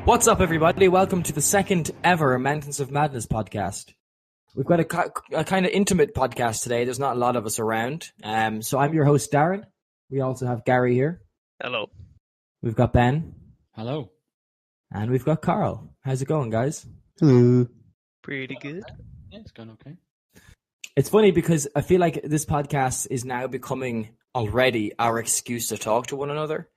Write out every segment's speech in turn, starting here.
What's up, everybody? Welcome to the second ever Mountains of Madness podcast. We've got a kind of intimate podcast today. There's not a lot of us around. So I'm your host, Darren. We also have Gary here. Hello. We've got Ben. Hello. And we've got Carl. How's it going, guys? Hello. Pretty good. Yeah, it's going okay. It's funny because I feel like this podcast is now becoming already our excuse to talk to one another.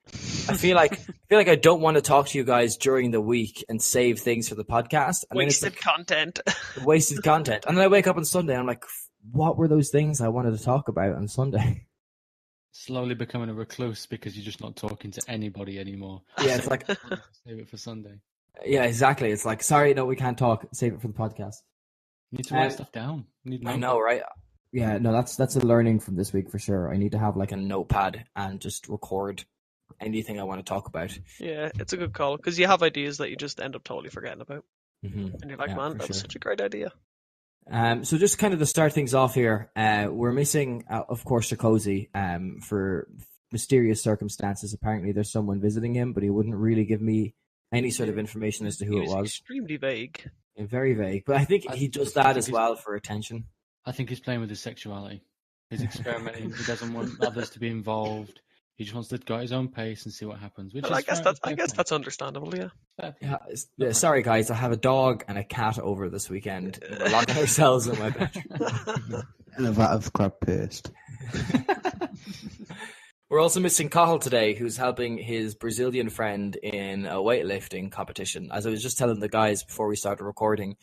I feel like I don't want to talk to you guys during the week and save things for the podcast. And wasted content. Wasted content. And then I wake up on Sunday and I'm like, what were those things I wanted to talk about on Sunday? Slowly becoming a recluse because you're just not talking to anybody anymore. Yeah, it's like save it for Sunday. Yeah, exactly. It's like, sorry, no, we can't talk. Save it for the podcast. You need to write stuff down. I know, right? Yeah, no, that's a learning from this week for sure. I need to have like a notepad and just record anything I want to talk about. Yeah, it's a good call because you have ideas that you just end up totally forgetting about. Mm-hmm. And you're like, man, that was such a great idea. So just kind of to start things off here, we're missing, of course, Shakozy for mysterious circumstances. Apparently there's someone visiting him, but he wouldn't really give me any sort of information as to who it was. Extremely vague. Yeah, very vague. But I think he does that as well for attention. I think he's playing with his sexuality. He's experimenting. He doesn't want others to be involved. He just wants to go at his own pace and see what happens. Which I guess that's understandable, yeah. Yeah, sorry, guys. I have a dog and a cat over this weekend. We're locking ourselves in my bedroom. And a vat of crab paste. We're also missing Cathal today, who's helping his Brazilian friend in a weightlifting competition. As I was just telling the guys before we started recording,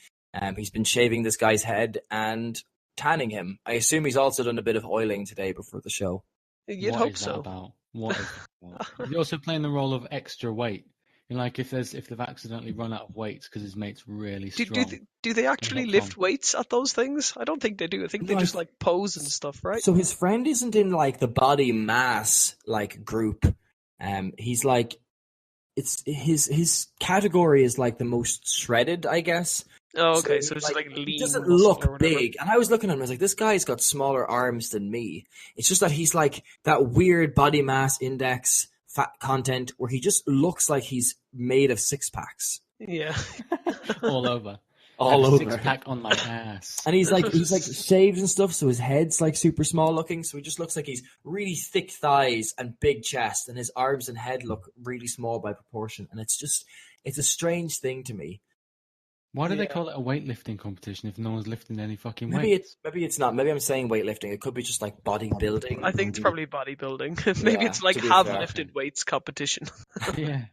he's been shaving this guy's head and tanning him. I assume he's also done a bit of oiling today before the show. You'd hope so. What is that about? He's also playing the role of extra weight. You know, like if they've accidentally run out of weights because his mate's really strong. Do they actually lift weights at those things? I don't think they do. I think they just like pose and stuff, right? So his friend isn't in like the body mass like group. He's like, it's his category is like the most shredded, I guess. Oh, okay. So it's like lean. He doesn't look big. And I was looking at him, I was like, this guy's got smaller arms than me. It's just that he's like that weird body mass index fat content where he just looks like he's made of six packs. Yeah. All over. All over. Six pack on my ass. And he's like shaved and stuff, so his head's like super small looking, so he just looks like he's really thick thighs and big chest, and his arms and head look really small by proportion. And it's a strange thing to me. Why do they call it a weightlifting competition if no one's lifting any fucking weights? Maybe it's not. Maybe I'm saying weightlifting. It could be just like bodybuilding. I think it's probably bodybuilding. Maybe it's like lifted weights competition. Yeah.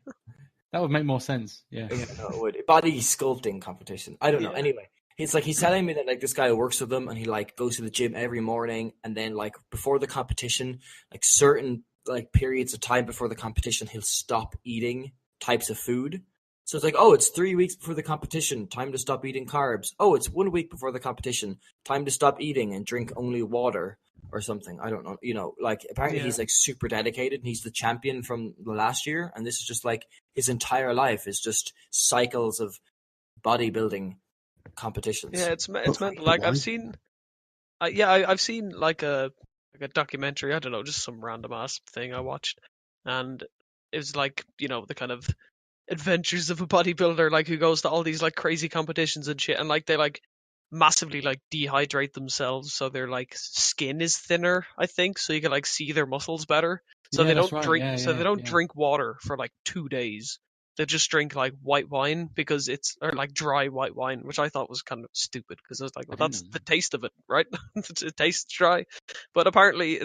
That would make more sense. Yeah. No, it would. Body sculpting competition. I don't know. Anyway, he's telling me that like this guy works with him and he like goes to the gym every morning, and then like before the competition, like certain like periods of time before the competition, he'll stop eating types of food. So it's like, oh, it's 3 weeks before the competition, time to stop eating carbs. Oh, it's 1 week before the competition, time to stop eating and drink only water or something. I don't know. You know, like apparently he's like super dedicated and he's the champion from the last year. And this is just like his entire life is just cycles of bodybuilding competitions. Yeah, it's mental. Like I've seen like a documentary. I don't know, just some random ass thing I watched, and it was like, you know, the kind of adventures of a bodybuilder, like who goes to all these like crazy competitions and shit, and like they like massively like dehydrate themselves so their like skin is thinner, I think, so you can like see their muscles better. So they don't drink. They don't drink water for like 2 days. They just drink like white wine because or like dry white wine, which I thought was kind of stupid because I was like, well, that's the taste of it, right? It tastes dry, but apparently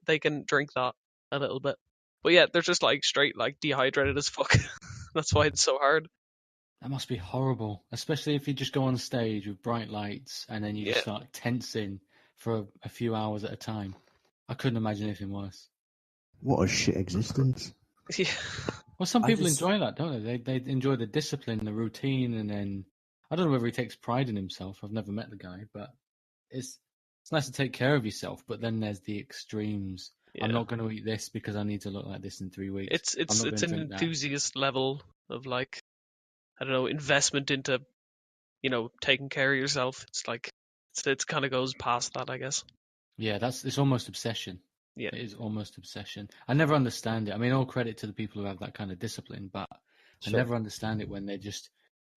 they can drink that a little bit. But yeah, they're just like straight like dehydrated as fuck. That's why it's so hard. That must be horrible, especially if you just go on stage with bright lights and then you just start tensing for a few hours at a time. I couldn't imagine anything worse. What a shit existence. Yeah. Well, some people enjoy that, don't they? They enjoy the discipline, the routine, and then I don't know whether he takes pride in himself. I've never met the guy, but it's nice to take care of yourself. But then there's the extremes. Yeah. I'm not going to eat this because I need to look like this in 3 weeks. It's an enthusiast level of like, I don't know, investment into, you know, taking care of yourself. It's like it kind of goes past that, I guess. Yeah, it's almost obsession. Yeah, it is almost obsession. I never understand it. I mean, all credit to the people who have that kind of discipline, but I never understand it when they just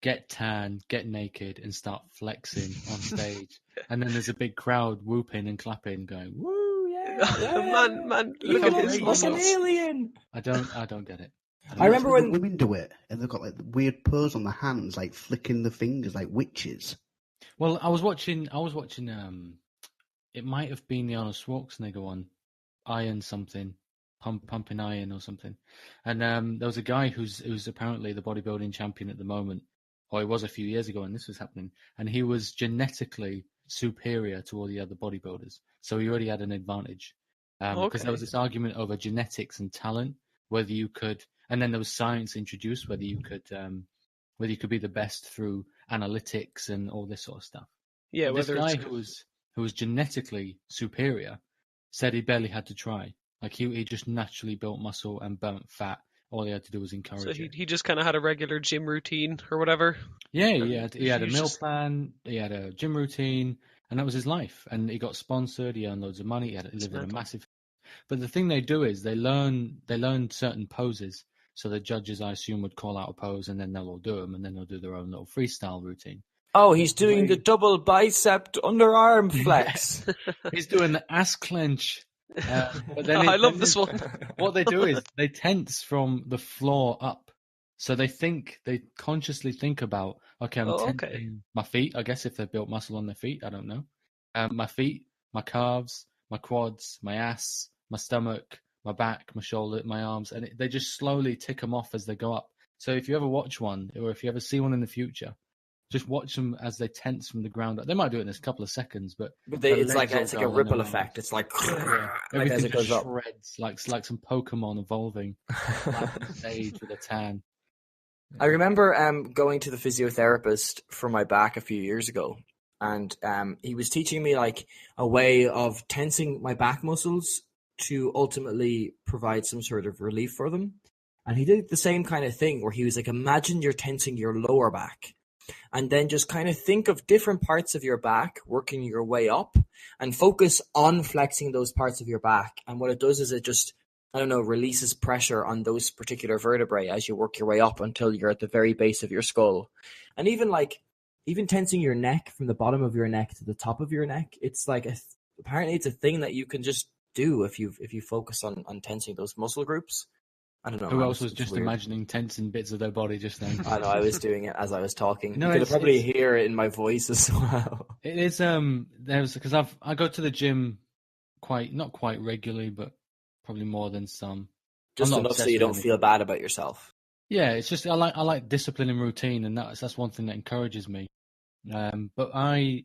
get tan, get naked, and start flexing on stage, and then there's a big crowd whooping and clapping, going "Woo, yeah, man, look at his muscles. Alien. I don't get it. I remember when the women do it, and they've got like the weird pose on the hands, like flicking the fingers like witches. Well, I was watching. It might have been the Arnold Schwarzenegger one, Iron something, pumping iron or something, and there was a guy who's apparently the bodybuilding champion at the moment, or he was a few years ago when this was happening, and he was genetically superior to all the other bodybuilders, so he already had an advantage. Because there was this argument over genetics and talent, whether you could, and then there was science introduced, whether you could be the best through analytics and all this sort of stuff. Yeah, this guy who was genetically superior said he barely had to try. Like he just naturally built muscle and burnt fat. All he had to do was encourage so it. he just kind of had a regular gym routine or whatever. Yeah, he had a meal plan, he had a gym routine, and that was his life. And he got sponsored, he earned loads of money, he lived in a massive. But the thing they do is they learn certain poses. So the judges, I assume, would call out a pose, and then they'll all do them, and then they'll do their own little freestyle routine. Oh, he's doing the double bicep underarm flex. He's doing the ass clench. But then I love this one. What they do is they tense from the floor up. So they consciously think about, okay, I'm tensing my feet, I guess if they've built muscle on their feet, I don't know. My feet, my calves, my quads, my ass, my stomach, my back, my shoulder, my arms, and they just slowly tick them off as they go up. So if you ever watch one, or if you ever see one in the future, just watch them as they tense from the ground up. They might do it in a couple of seconds, but it's like a ripple effect. It's like, like as it goes up, shreds, like some Pokemon evolving on stage with a tan. I remember going to the physiotherapist for my back a few years ago, and he was teaching me like a way of tensing my back muscles to ultimately provide some sort of relief for them. And he did the same kind of thing where he was like, imagine you're tensing your lower back, and then just kind of think of different parts of your back working your way up and focus on flexing those parts of your back. And what it does is it just, releases pressure on those particular vertebrae as you work your way up until you're at the very base of your skull. And even tensing your neck from the bottom of your neck to the top of your neck, it's like apparently it's a thing that you can just do if you focus on tensing those muscle groups. I don't know. Who else was just weird. Imagining tensing bits of their body just then? I know, I was doing it as I was talking. You could probably hear it in my voice as well. It is because I go to the gym not quite regularly, but probably more than some. Just enough so you don't feel bad about yourself. Yeah, it's just I like discipline and routine, and that's one thing that encourages me. But I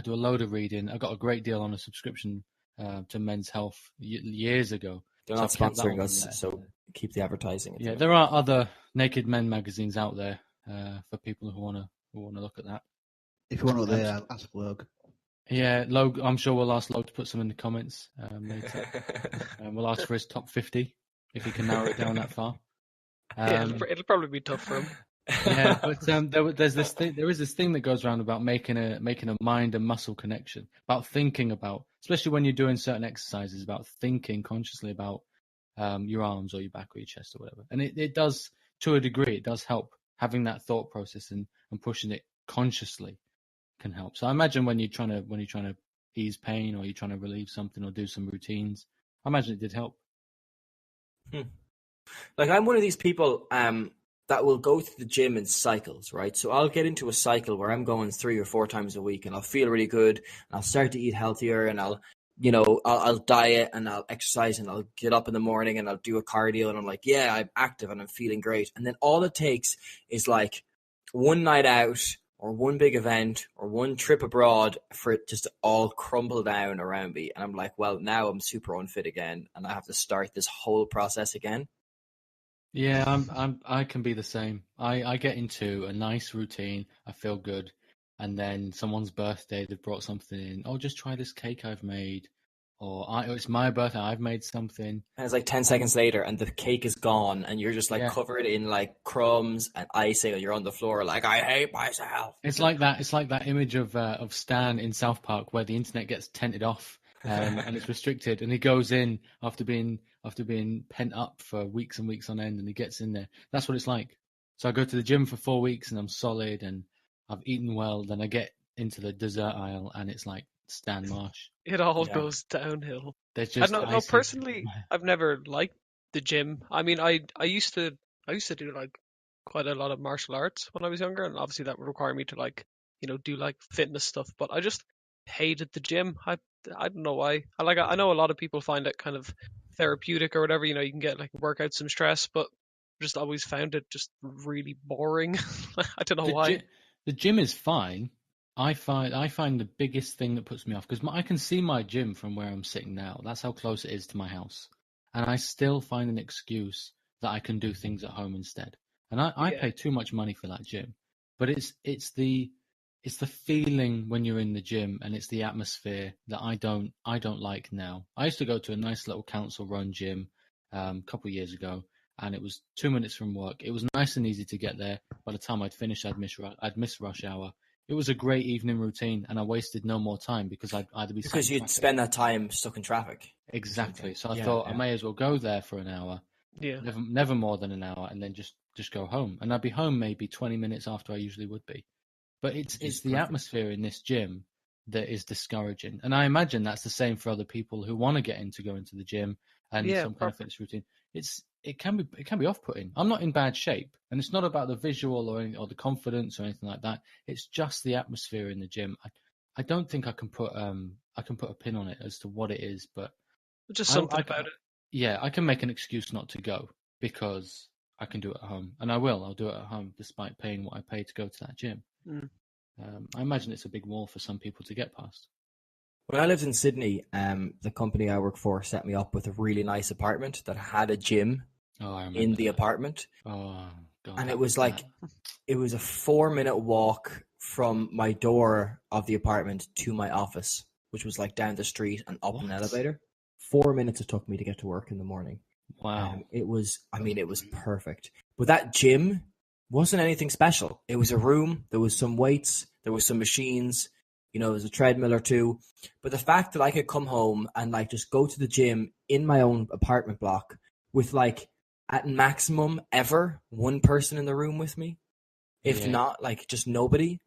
do a load of reading. I got a great deal on a subscription to Men's Health years ago. They're not sponsoring us, so keep the advertising. Yeah, there are other naked men magazines out there for people who want to look at that. If you want to ask Logue. Yeah, Logue. I'm sure we'll ask Logue to put some in the comments later. We'll ask for his top 50 if he can narrow it down that far. It'll probably be tough for him. Yeah, but there's this thing. There is this thing that goes around about making a mind and muscle connection, about thinking about, especially when you're doing certain exercises, about thinking consciously about your arms or your back or your chest or whatever. And it does, to a degree, it does help. Having that thought process and pushing it consciously can help. So I imagine when you're trying to ease pain or you're trying to relieve something or do some routines, I imagine it did help. Like I'm one of these people that will go to the gym in cycles, right? So I'll get into a cycle where I'm going 3 or 4 times a week and I'll feel really good and I'll start to eat healthier and I'll diet and I'll exercise and I'll get up in the morning and I'll do a cardio and I'm like, yeah, I'm active and I'm feeling great. And then all it takes is like one night out or one big event or one trip abroad for it just to all crumble down around me. And I'm like, well, now I'm super unfit again and I have to start this whole process again. Yeah, I can be the same. I get into a nice routine, I feel good, and then someone's birthday, they've brought something in. Oh, just try this cake I've made, or it's my birthday, I've made something. And it's like 10 seconds later, and the cake is gone, and you're just like covered in like crumbs and icing, and you're on the floor like, I hate myself. It's like that. It's like that image of Stan in South Park where the internet gets tented off. And it's restricted, and he goes in after being pent up for weeks and weeks on end, and he gets in there. That's what it's like. So I go to the gym for 4 weeks and I'm solid and I've eaten well. Then I get into the dessert aisle and it's like Stan Marsh. It all Yeah. goes downhill. There's I just don't know. icy. Personally, I've never liked the gym. I mean, I used to do like quite a lot of martial arts when I was younger, and obviously that would require me to like do like fitness stuff. But I just hated the gym. I don't know why. I know a lot of people find it kind of therapeutic or whatever. You can get like work out some stress, but just always found it just really boring. I don't know why. The gym is fine. I find the biggest thing that puts me off, because I can see my gym from where I'm sitting now. That's how close it is to my house, and I still find an excuse that I can do things at home instead. And I Yeah. pay too much money for that gym, but it's the feeling when you're in the gym, and it's the atmosphere that I don't like now. I used to go to a nice little council run gym a couple of years ago, and it was 2 minutes from work. It was nice and easy to get there. By the time I'd finish, I'd miss rush hour. It was a great evening routine, and I wasted no more time because I'd either be Because you'd spend that time stuck in traffic. exactly. So I Yeah, thought I yeah. may as well go there for an hour, Yeah. never more than an hour, and then just go home. And I'd be home maybe 20 minutes after I usually would be. But it's the perfect. atmosphere in this gym that is discouraging, and I imagine that's the same for other people who want to get into the gym and Yeah, some kind of fitness routine. It can be off-putting. I'm not in bad shape, and it's not about the visual or the confidence or anything like that. It's just the atmosphere in the gym. I don't think I can put a pin on it as to what it is, but Just something about it. yeah, I can make an excuse not to go because I can do it at home, and I will. I'll do it at home despite paying what I pay to go to that gym. Mm. I imagine it's a big wall for some people to get past. When I lived in Sydney, the company I work for set me up with a really nice apartment that had a gym Oh, I remember in the that. apartment. Oh, God. And it was like, it was a 4-minute walk from my door of the apartment to my office, which was like down the street and up an What? elevator. 4 minutes it took me to get to work in the morning. Wow. It was perfect. But that gym wasn't anything special. It was a room. There was some weights. There was some machines. There was a treadmill or two. But the fact that I could come home and like just go to the gym in my own apartment block with like at maximum ever one person in the room with me, if not like just nobody.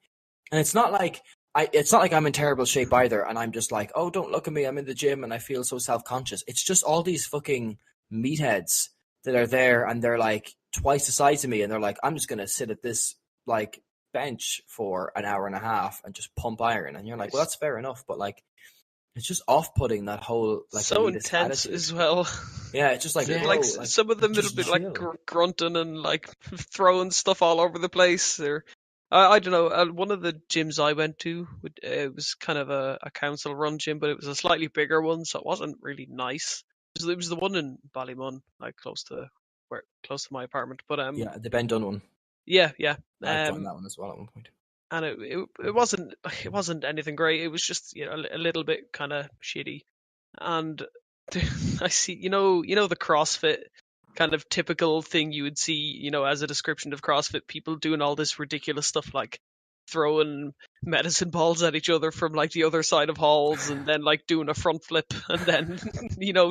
And it's not like I'm in terrible shape either, and I'm just like, oh, don't look at me, I'm in the gym and I feel so self-conscious. It's just all these fucking meatheads that are there, and they're like twice the size of me, and they're like, I'm just gonna sit at this like bench for an hour and a half and just pump iron. And you're like, well, that's fair enough, but like it's just off-putting, that whole like so elitist intense attitude. as well. Yeah, it's just like, Yeah. bro, Like like some of them it'll just be like chill. grunting and like throwing stuff all over the place. Or I don't know. One of the gyms I went to, it was kind of a council-run gym, but it was a slightly bigger one, so it wasn't really nice. It was the one in Ballymun, like close to my apartment. But Yeah, the Ben Dunn one. yeah. I've done that one as well at one point. And it wasn't anything great. It was just a little bit kind of shitty. And I see the CrossFit kind of typical thing you would see as a description of CrossFit, people doing all this ridiculous stuff like throwing medicine balls at each other from like the other side of halls, and then like doing a front flip, and then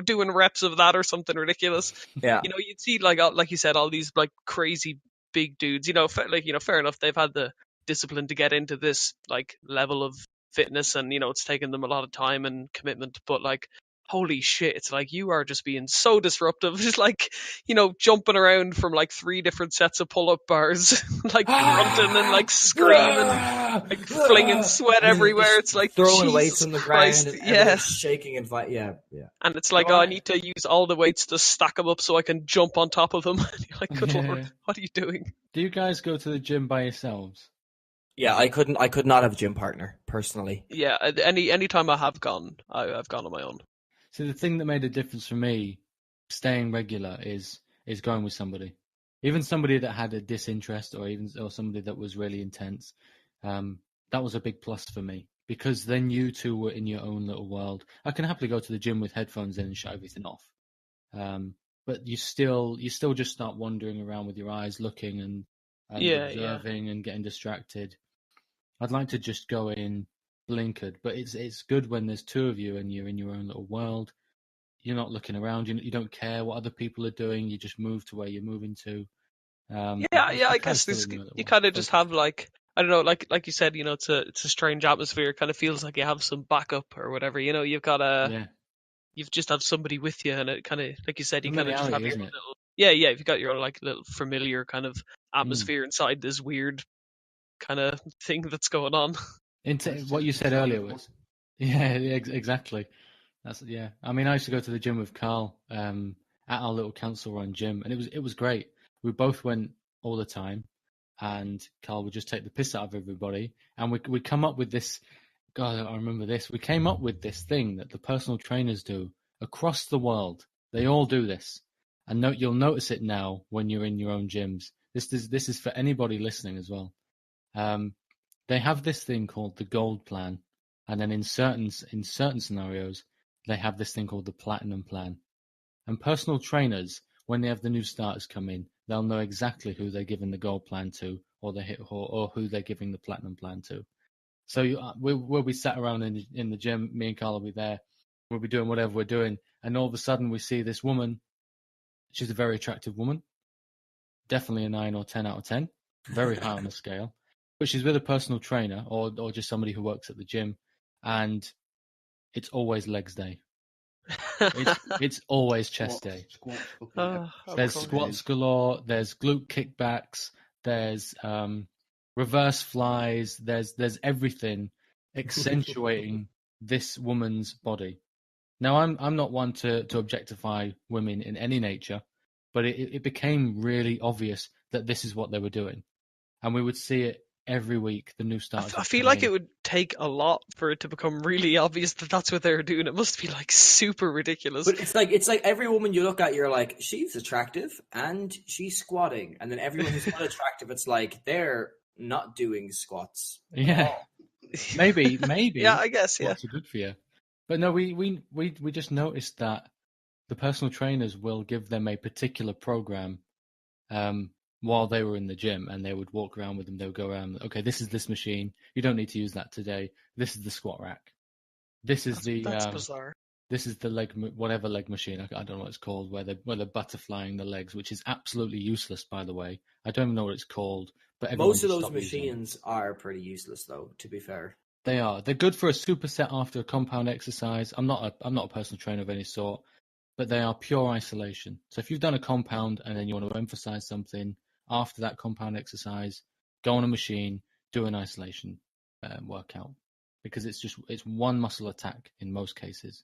doing reps of that or something ridiculous. Yeah. You'd see like you said, all these like crazy big dudes. Fair enough, they've had the discipline to get into this like level of fitness, and it's taken them a lot of time and commitment, but like holy shit, it's like you are just being so disruptive. Just like jumping around from like 3 different sets of pull-up bars, like grunting and like screaming, like flinging sweat everywhere. It's like throwing Jesus weights on the Christ, ground and yeah. everyone's shaking and yeah. And it's like, I need to use all the weights to stack them up so I can jump on top of them. You're like, good Lord, what are you doing? Do you guys go to the gym by yourselves? Yeah, I could not have a gym partner personally. Yeah, any time I have gone, I've gone on my own. So the thing that made a difference for me, staying regular, is going with somebody, even somebody that had a disinterest, or somebody that was really intense. That was a big plus for me, because then you two were in your own little world. I can happily go to the gym with headphones in and shut everything off, but you still just start wandering around with your eyes looking and observing and getting distracted. I'd like to just go in blinkered, but it's good when there's 2 of you and you're in your own little world. You're not looking around. You don't care what other people are doing. You just move to where you're moving to. I guess this, you kind of just have like, I don't know, like you said, it's a strange atmosphere. It kind of feels like you have some backup or whatever. You've got you've just have somebody with you, and it kind of, like you said, you kind of just have your own little, you've got your own like little familiar kind of atmosphere inside this weird kind of thing that's going on. What you said earlier was, exactly. I mean, I used to go to the gym with Carl at our little council-run gym, and it was great. We both went all the time, and Carl would just take the piss out of everybody, and we come up with this. God, I remember this. We came up with this thing that the personal trainers do across the world. They all do this, and you'll notice it now when you're in your own gyms. This is for anybody listening as well. They have this thing called the Gold Plan, and then in certain scenarios, they have this thing called the Platinum Plan. And personal trainers, when they have the new starters come in, they'll know exactly who they're giving the Gold Plan to, or who they're giving the Platinum Plan to. So we'll be sat around in the gym. Me and Carl will be there. We'll be doing whatever we're doing, and all of a sudden we see this woman. She's a very attractive woman, definitely a 9 or 10 out of 10, very high on the scale. But she's with a personal trainer or just somebody who works at the gym, and it's always legs day. It's always chest day. There's squats galore. There's glute kickbacks. There's reverse flies. There's everything accentuating this woman's body. Now, I'm not one to objectify women in any nature, but it became really obvious that this is what they were doing, and we would see it every week. The new starters. I feel like it would take a lot for it to become really obvious that that's what they were doing. It must be like super ridiculous. But it's like every woman you look at, you're like, she's attractive and she's squatting, and then everyone who's not attractive, it's like they're not doing squats. Yeah, maybe. Yeah, I guess. Yeah, squats are good for you. But no, we just noticed that the personal trainers will give them a particular program while they were in the gym, and they would walk around with them. They would go around, okay, this is this machine. You don't need to use that today. This is the squat rack. That's bizarre. This is the whatever leg machine. I don't know what it's called, where they're butterflying the legs, which is absolutely useless, by the way. I don't even know what it's called. But most of those machines are pretty useless, though, to be fair. They are. They're good for a superset after a compound exercise. I'm not a personal trainer of any sort, but they are pure isolation. So if you've done a compound and then you want to emphasize something after that compound exercise, go on a machine, do an isolation workout, because it's one muscle attack in most cases,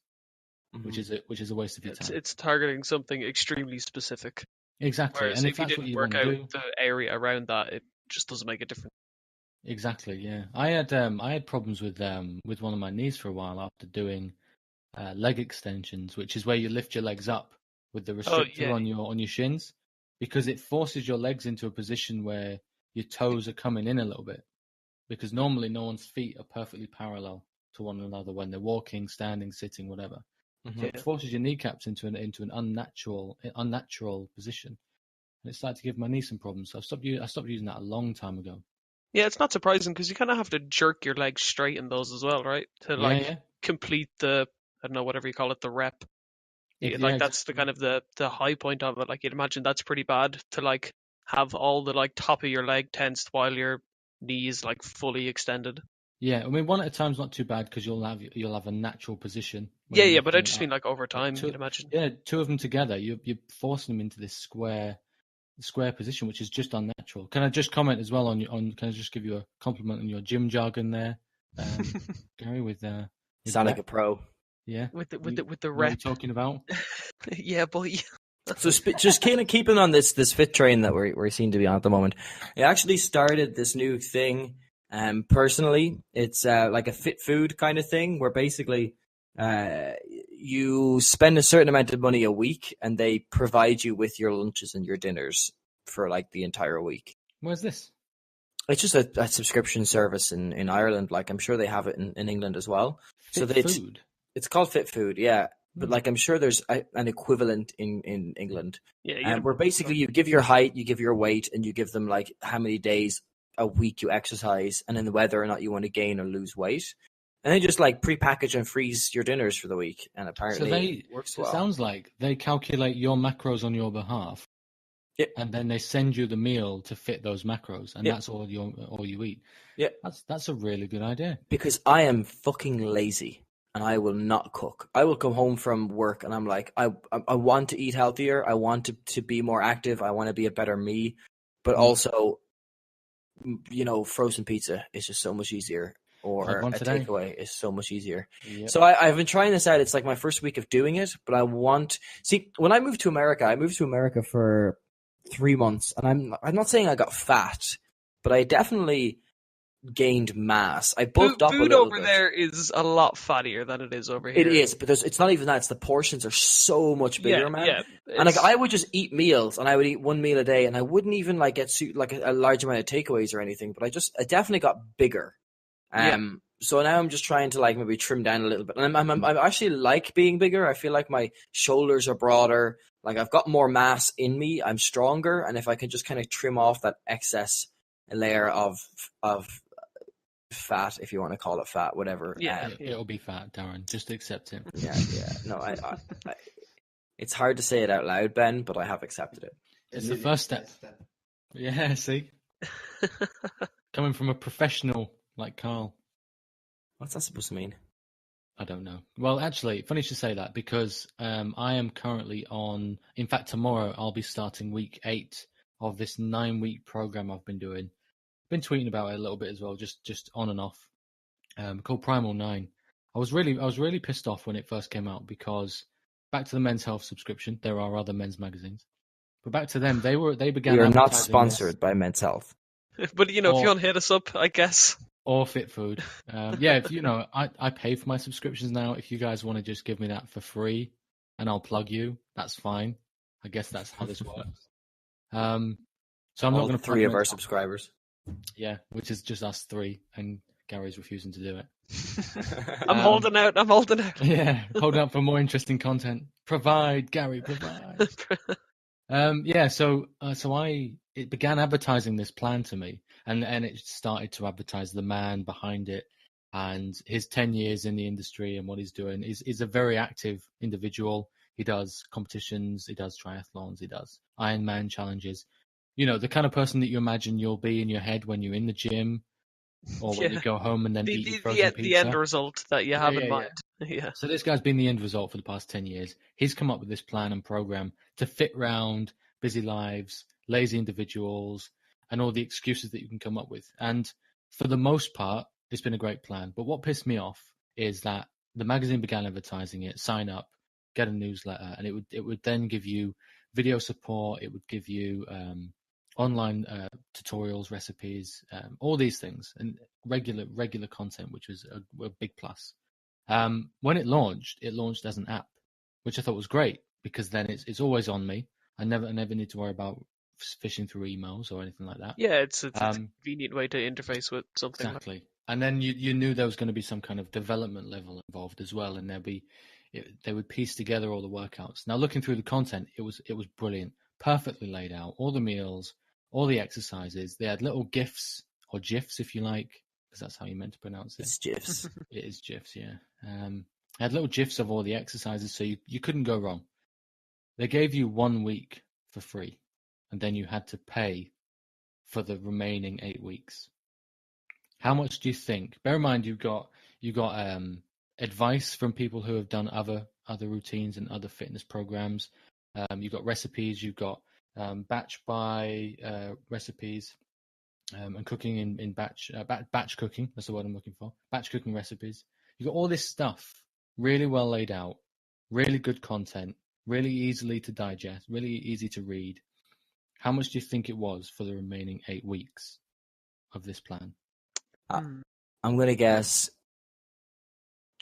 which is a waste of your time. It's targeting something extremely specific. Exactly. Whereas and if you didn't work out the area around that, it just doesn't make a difference. Exactly, yeah. I had problems with one of my knees for a while after doing leg extensions, which is where you lift your legs up with the restrictor on your shins, because it forces your legs into a position where your toes are coming in a little bit, because normally no one's feet are perfectly parallel to one another when they're walking, standing, sitting, whatever. So it forces your kneecaps into an unnatural position, and it started to give my knee some problems. So I stopped using that a long time ago. Yeah, it's not surprising because you kind of have to jerk your legs straight in those as well, right? To complete the, I don't know, whatever you call it, the rep. That's the kind of the high point of it. Like, you'd imagine that's pretty bad to like have all the like top of your leg tensed while your knee is like fully extended. Yeah, I mean, one at a time's not too bad because you'll have a natural position. Yeah, but I just mean like over time, you'd imagine. Yeah, two of them together, you're forcing them into this square position, which is just unnatural. Can I just comment as well on can I just give you a compliment on your gym jargon there, Gary? With sound like a pro. Yeah, with the rep. What are you talking about? Yeah, boy. So just kind of keeping on this fit train that we seem to be on at the moment. I actually started this new thing. Personally, it's like a fit food kind of thing where basically you spend a certain amount of money a week and they provide you with your lunches and your dinners for like the entire week. Where's this? It's just a subscription service in Ireland. Like, I'm sure they have it in England as well. Food? It's called Fit Food, yeah. But like, I'm sure there's an equivalent in England. Yeah. Where basically you give your height, you give your weight, and you give them like how many days a week you exercise, and then whether or not you want to gain or lose weight. And they just like pre-package and freeze your dinners for the week, and apparently it works well. It sounds like they calculate your macros on your behalf. Yeah. and then they send you the meal to fit those macros, and Yeah. that's all you eat. Yeah. That's a really good idea. Because I am fucking lazy and I will not cook. I will come home from work and I'm like, I want to eat healthier. I want to be more active. I want to be a better me. But also, frozen pizza is just so much easier. Or a takeaway is so much easier. Yep. So I've been trying this out. It's like my first week of doing it, but when I moved to America for 3 months, and I'm not saying I got fat, but I definitely gained mass. I bulked up a little bit. Food over there is a lot fattier than it is over here. It is, but it's not even that. It's the portions are so much bigger, man. Yeah, and I would just eat meals, and I would eat one meal a day, and I wouldn't even get a large amount of takeaways or anything. But I definitely got bigger. So now I'm just trying to maybe trim down a little bit, and I actually like being bigger. I feel like my shoulders are broader. Like I've got more mass in me. I'm stronger, and if I can just kind of trim off that excess layer of fat, if you want to call it fat, whatever. It'll be fat, Darren. Just accept it. Yeah. No, I it's hard to say it out loud, Ben, but I have accepted it. It's the first step. Yeah, see? Coming from a professional like Carl. What's that supposed to mean? I don't know. Well, actually, funny you should say that, because I am currently in fact, tomorrow I'll be starting week 8 of this 9-week program I've been doing. Been tweeting about it a little bit as well, just on and off. Called Primal 9. I was really pissed off when it first came out, because back to the Men's Health subscription, there are other men's magazines, but back to them, they began. We are not sponsored by Men's Health, but if you want to hit us up, I guess. Or Fit Food. If I pay for my subscriptions now. If you guys want to just give me that for free, and I'll plug you, that's fine. I guess that's how this works. So I'm not going to 3 of our subscribers. Yeah, which is just us 3, and Gary's refusing to do it. I'm holding out. Yeah, holding out for more interesting content. Provide, Gary, provide. So it began advertising this plan to me, and it started to advertise the man behind it and his 10 years in the industry and what he's doing. He's a very active individual. He does competitions, he does triathlons, he does Ironman challenges. The kind of person that you imagine you'll be in your head when you're in the gym, or when you go home and then eat your frozen pizza. The end result that you have in mind. Yeah. So this guy's been the end result for the past 10 years. He's come up with this plan and program to fit round busy lives, lazy individuals, and all the excuses that you can come up with. And for the most part, it's been a great plan. But what pissed me off is that the magazine began advertising it, sign up, get a newsletter, and it would then give you video support. It would give you online tutorials, recipes, all these things, and regular content, which was a big plus. When it launched as an app, which I thought was great, because then it's always on me. I never need to worry about fishing through emails or anything like that. Yeah, it's a convenient way to interface with something. Exactly. And then you knew there was going to be some kind of development level involved as well, and they would piece together all the workouts. Now, looking through the content, it was brilliant, perfectly laid out, all the meals, all the exercises. They had little GIFs, or GIFs if you like, because that's how you meant to pronounce it. It's GIFs. It is GIFs, yeah. They had little GIFs of all the exercises, so you couldn't go wrong. They gave you 1 week for free, and then you had to pay for the remaining 8 weeks. How much do you think? Bear in mind, you got advice from people who have done other routines and other fitness programs. You've got recipes. You've got batch buy recipes, and cooking in batch cooking. That's the word I'm looking for. Batch cooking recipes. You got all this stuff really well laid out, really good content, really easily to digest, really easy to read. How much do you think it was for the remaining 8 weeks of this plan? I'm going to guess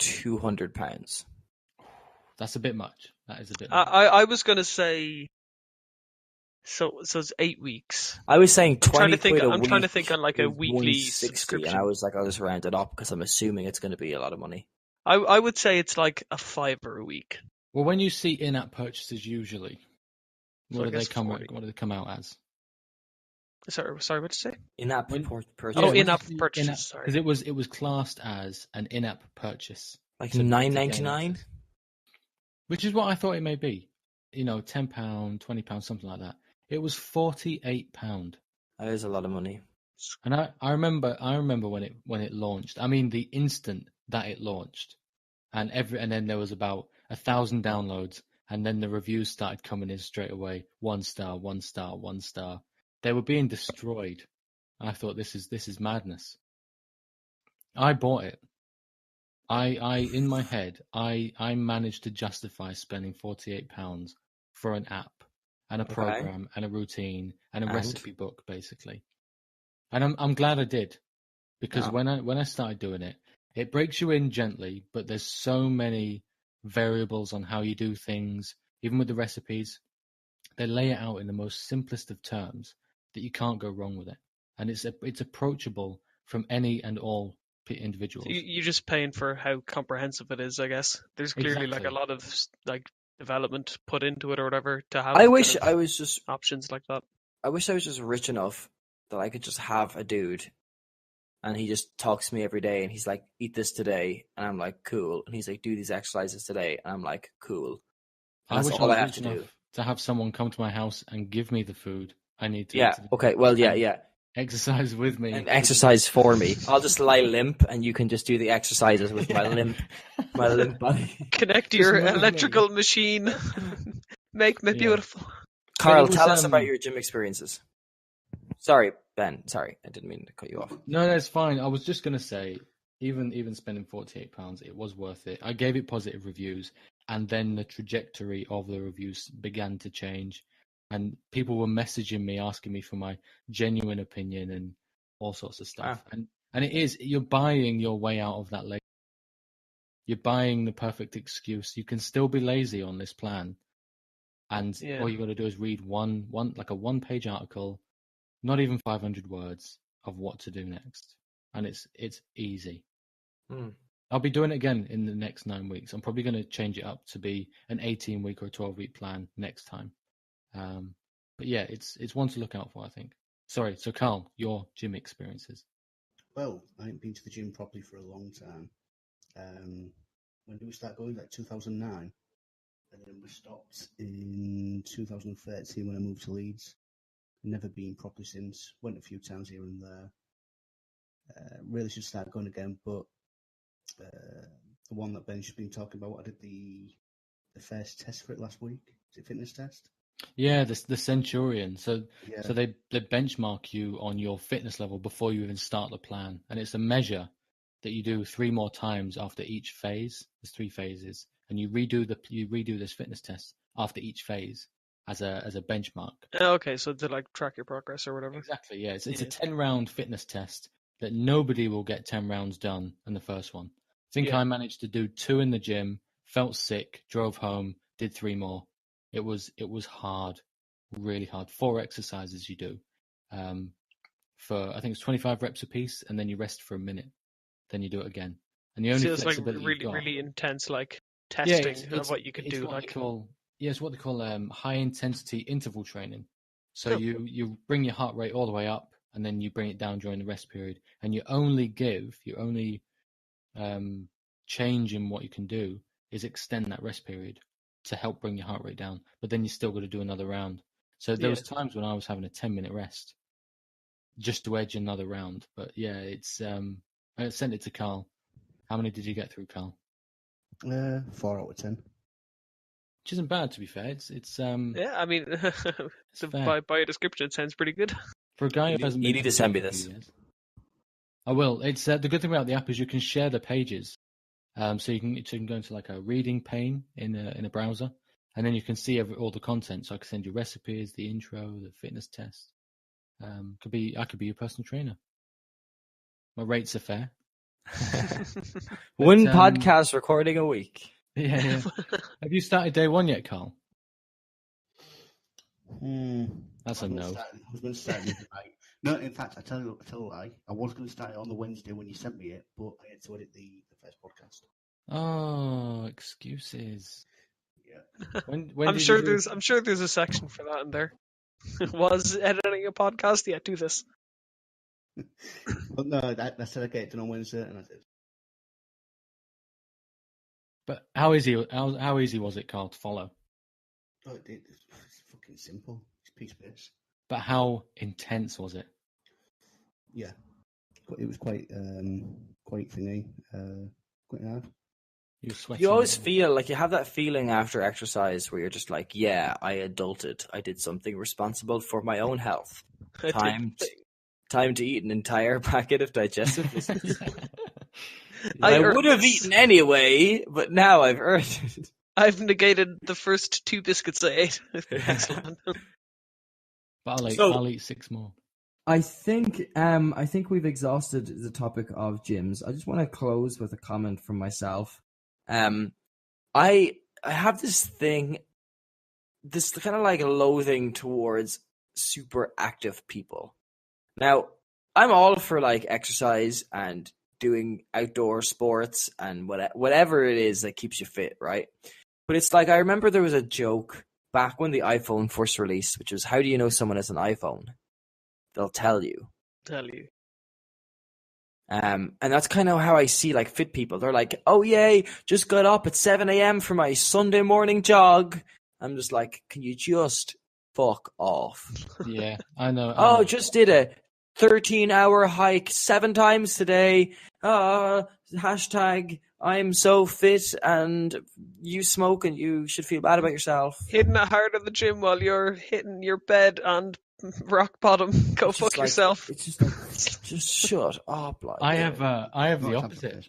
£200. That's a bit much. That is a bit much. I was going to say, so it's 8 weeks. I was saying 20 quid a week. I'm trying to think on like a weekly 160, subscription. And I was like, I'll just round it up because I'm assuming it's going to be a lot of money. I would say it's like a $5 a week. Well, when you see in-app purchases, usually, what do they come out as? Sorry, what did you say? In-app purchase. Oh, in-app purchase. Sorry, because it was classed as an in-app purchase, like $9.99, which is what I thought it may be. £10, £20, something like that. It was £48. That is a lot of money. And I remember when it launched. I mean, the instant that it launched, and then there was about 1,000 downloads, and then the reviews started coming in straight away. 1 star, 1 star, 1 star. They were being destroyed. I thought this is madness. I bought it. I in my head, I managed to justify spending £48 for an app and a program and a routine and a recipe book, basically. And I'm glad I did, because when I started doing it, it breaks you in gently, but there's so many variables on how you do things, even with the recipes. They lay it out in the most simplest of terms that you can't go wrong with it, and it's approachable from any and all individuals. So you're just paying for how comprehensive it is, I guess. There's clearly like a lot of like development put into it or whatever to have. I wish I was just options like that. I wish I was just rich enough that I could just have a dude, and he just talks to me every day, and he's like, "Eat this today," and I'm like, "Cool," and he's like, "Do these exercises today," and I'm like, "Cool." And that's all I have to do. To have someone come to my house and give me the food I need to. Yeah. Okay. Well. Yeah. Exercise with me. And exercise for me. I'll just lie limp, and you can just do the exercises with my limp body. Connect your electrical machine. Make me beautiful. Carl, tell us about your gym experiences. Sorry, Ben. Sorry, I didn't mean to cut you off. No, that's fine. I was just gonna say, even spending £48, it was worth it. I gave it positive reviews, and then the trajectory of the reviews began to change. And people were messaging me, asking me for my genuine opinion and all sorts of stuff. And you're buying your way out of that lazy. You're buying the perfect excuse. You can still be lazy on this plan. And all you got to do is read one like a 1-page article, not even 500 words, of what to do next. And it's easy. I'll be doing it again in the next 9 weeks. I'm probably going to change it up to be an 18-week or a 12-week plan next time. But yeah, it's one to look out for, I think. Sorry, so Carl, your gym experiences. Well, I haven't been to the gym properly for a long time. When did we start going? Like 2009. And then we stopped in 2013 when I moved to Leeds. Never been properly since. Went a few times here and there. Really should start going again, but the one that Ben's been talking about, I did the first test for it last week. Is it fitness test? Yeah, the Centurion. So they benchmark you on your fitness level before you even start the plan, and it's a measure that you do 3 more times after each phase. There's 3 phases, and you redo this fitness test after each phase as a benchmark. Okay, so to like track your progress or whatever. Exactly. Yeah, it's a 10-round fitness test that nobody will get 10 rounds done in the first one. I think I managed to do 2 in the gym, felt sick, drove home, did 3 more. It was hard, really hard. 4 exercises you do, for I think it's 25 reps a piece, and then you rest for a minute, then you do it again. And the only flexibility like really intense, like testing of what you can do. It's what they call high intensity interval training. So you bring your heart rate all the way up, and then you bring it down during the rest period, and your only change in what you can do is extend that rest period to help bring your heart rate down, but then you still got to do another round. So there was times when I was having a 10-minute rest just to edge another round. But yeah, it's I sent it to Carl. How many did you get through, Carl? 4 out of 10. Which isn't bad, to be fair. It's yeah, I mean, by your description, it sounds pretty good. For a guy who hasn't been, you need to send me this. I will. It's the good thing about the app is you can share the pages. So you can go into like a reading pane in a browser, and then you can see all the content. So I can send you recipes, the intro, the fitness test. I could be your personal trainer. My rates are fair. One podcast recording a week. Yeah. Have you started day 1 yet, Carl? That's a no. I was going to start it right. No, in fact, I tell you a lie. I was going to start it on the Wednesday when you sent me it, but I had to edit the first podcast. Oh, excuses. Yeah. When I'm sure there's a section for that in there. Was editing a podcast? Yeah, do this. But no, I said I'd get it done on Wednesday, and I did. But how easy was it, Carl, to follow? Oh, it's fucking simple. It's piece of piss. But how intense was it? Yeah, but it was quite thingy, quite hard. You were sweating. You always feel like you have that feeling after exercise where you're just like, yeah, I adulted. I did something responsible for my own health. Time to eat an entire packet of digestive biscuits. I would have eaten anyway, but now I've earned it. I've negated the first 2 biscuits I ate. Excellent. But I'll eat 6 more. I think we've exhausted the topic of gyms. I just want to close with a comment from myself. I have this thing, this kind of like loathing towards super active people. Now, I'm all for like exercise and doing outdoor sports and whatever it is that keeps you fit, right? But it's like, I remember there was a joke back when the iPhone first released, which was, how do you know someone has an iPhone? They'll tell you. And that's kind of how I see like fit people. They're like, oh yay, just got up at 7 a.m. for my Sunday morning jog. I'm just like, can you just fuck off? Yeah, I know. Just did a 13-hour hike 7 times today. Hashtag I'm so fit and you smoke and you should feel bad about yourself. Hitting it hard at the gym while you're hitting your bed and rock bottom. Go fuck yourself. It's just like, just shut up. Like, I have the opposite.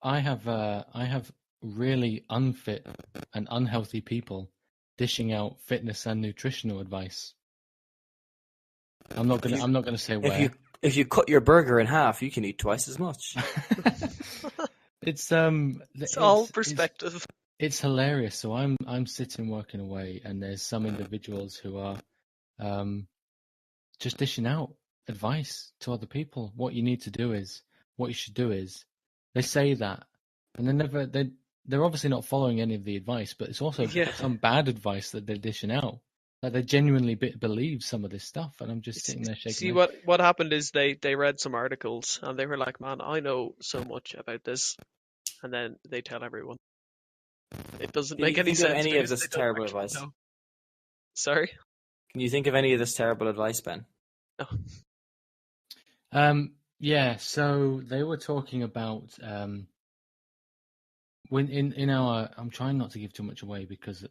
I have really unfit and unhealthy people dishing out fitness and nutritional advice. I'm not gonna say where. If you cut your burger in half, you can eat twice as much. It's all perspective. It's hilarious. So I'm sitting working away, and there's some individuals who are just dishing out advice to other people. What you should do is, they say that, and they're obviously not following any of the advice, but it's also some bad advice that they're dishing out. Like, they genuinely believe some of this stuff, and I'm just sitting there shaking. See, what happened is they read some articles and they were like, "Man, I know so much about this," and then they tell everyone. It doesn't make any sense. Any of this terrible advice? Know. Sorry. Can you think of any of this terrible advice, Ben? No. Yeah. So they were talking about when in our. I'm trying not to give too much away because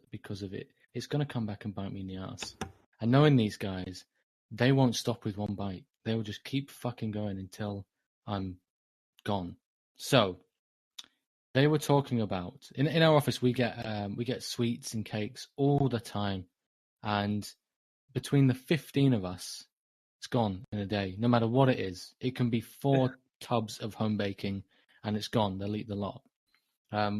of it. It's going to come back and bite me in the ass. And knowing these guys, they won't stop with one bite. They will just keep fucking going until I'm gone. So they were talking about in our office we get sweets and cakes all the time, and between the 15 of us, it's gone in a day. No matter what it is, it can be 4 tubs of home baking, and it's gone. They'll eat the lot.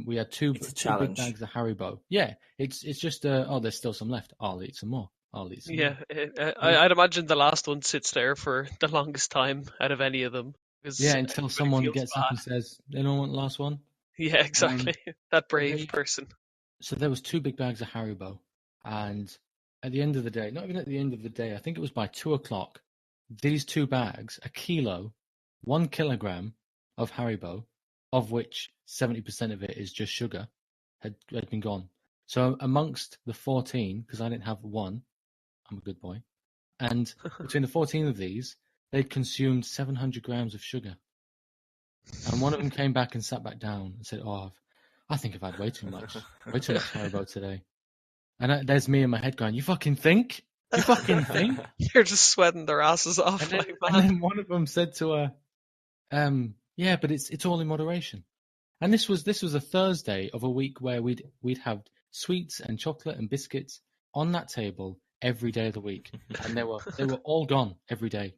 We had two big bags of Haribo. Yeah, it's just there's still some left. I'll eat some more. Yeah, I'd imagine the last one sits there for the longest time out of any of them. Yeah, until someone gets up and says, "Anyone want the last one?" Yeah, exactly. That brave person. So there was 2 big bags of Haribo, and at the end of the day, not even at the end of the day, I think it was by 2:00, these 2 bags, 1 kilogram of Haribo, of which 70% of it is just sugar, had been gone. So amongst the 14, because I didn't have one, I'm a good boy, and between the 14 of these, they'd consumed 700 grams of sugar. And one of them came back and sat back down and said, I think I've had way too much Haribo today. And there's me in my head going, you fucking think? You fucking think? You're just sweating their asses off. And then one of them said to her, yeah, but it's all in moderation. And this was a Thursday of a week where we'd have sweets and chocolate and biscuits on that table every day of the week, and they were all gone every day.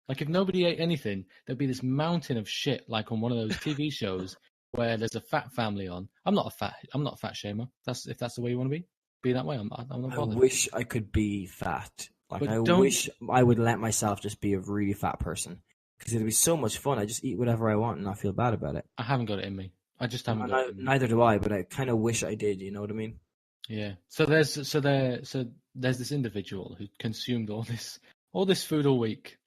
Like, if nobody ate anything, there'd be this mountain of shit, like on one of those TV shows where there's a fat family on. I'm not a fat shamer. If that's the way you want to be that way. I'm not bothered. I wish I could be fat. Wish I would let myself just be a really fat person, because it'd be so much fun. I just eat whatever I want and not feel bad about it. I haven't got it in me. I just haven't got it in me. Neither do I, but I kind of wish I did. You know what I mean? Yeah. So there's this individual who consumed all this food all week,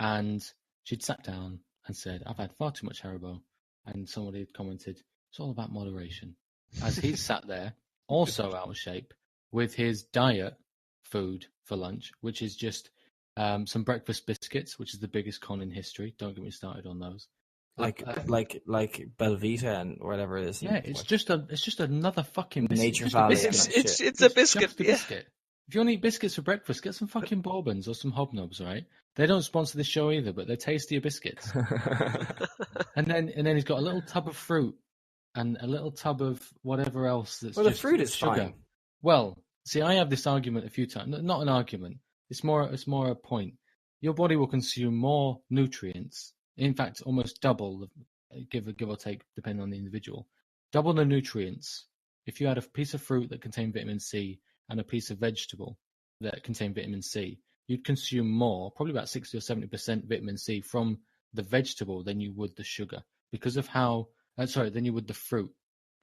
and she'd sat down and said, "I've had far too much Haribo," and somebody had commented, "It's all about moderation." As he sat there, also out of shape, with his diet food for lunch, which is just some breakfast biscuits, which is the biggest con in history. Don't get me started on those. Like Belvita and whatever it is. Yeah, it's just another fucking biscuit. Nature Just Valley. It's a biscuit. Just a biscuit. If you want to eat biscuits for breakfast, get some fucking bourbons or some hobnobs, right? They don't sponsor this show either, but they're tastier biscuits. and then he's got a little tub of fruit and a little tub of whatever else that's Well, just the fruit is sugar. fine. Well, see, I have this argument a few times. Not an argument. It's more a point. Your body will consume more nutrients. In fact, almost double, give or take, depending on the individual. Double the nutrients if you had a piece of fruit that contained vitamin C and a piece of vegetable that contained vitamin C. You'd consume more, probably about 60 or 70% vitamin C from the vegetable than you would the sugar, because of how. Than you would the fruit.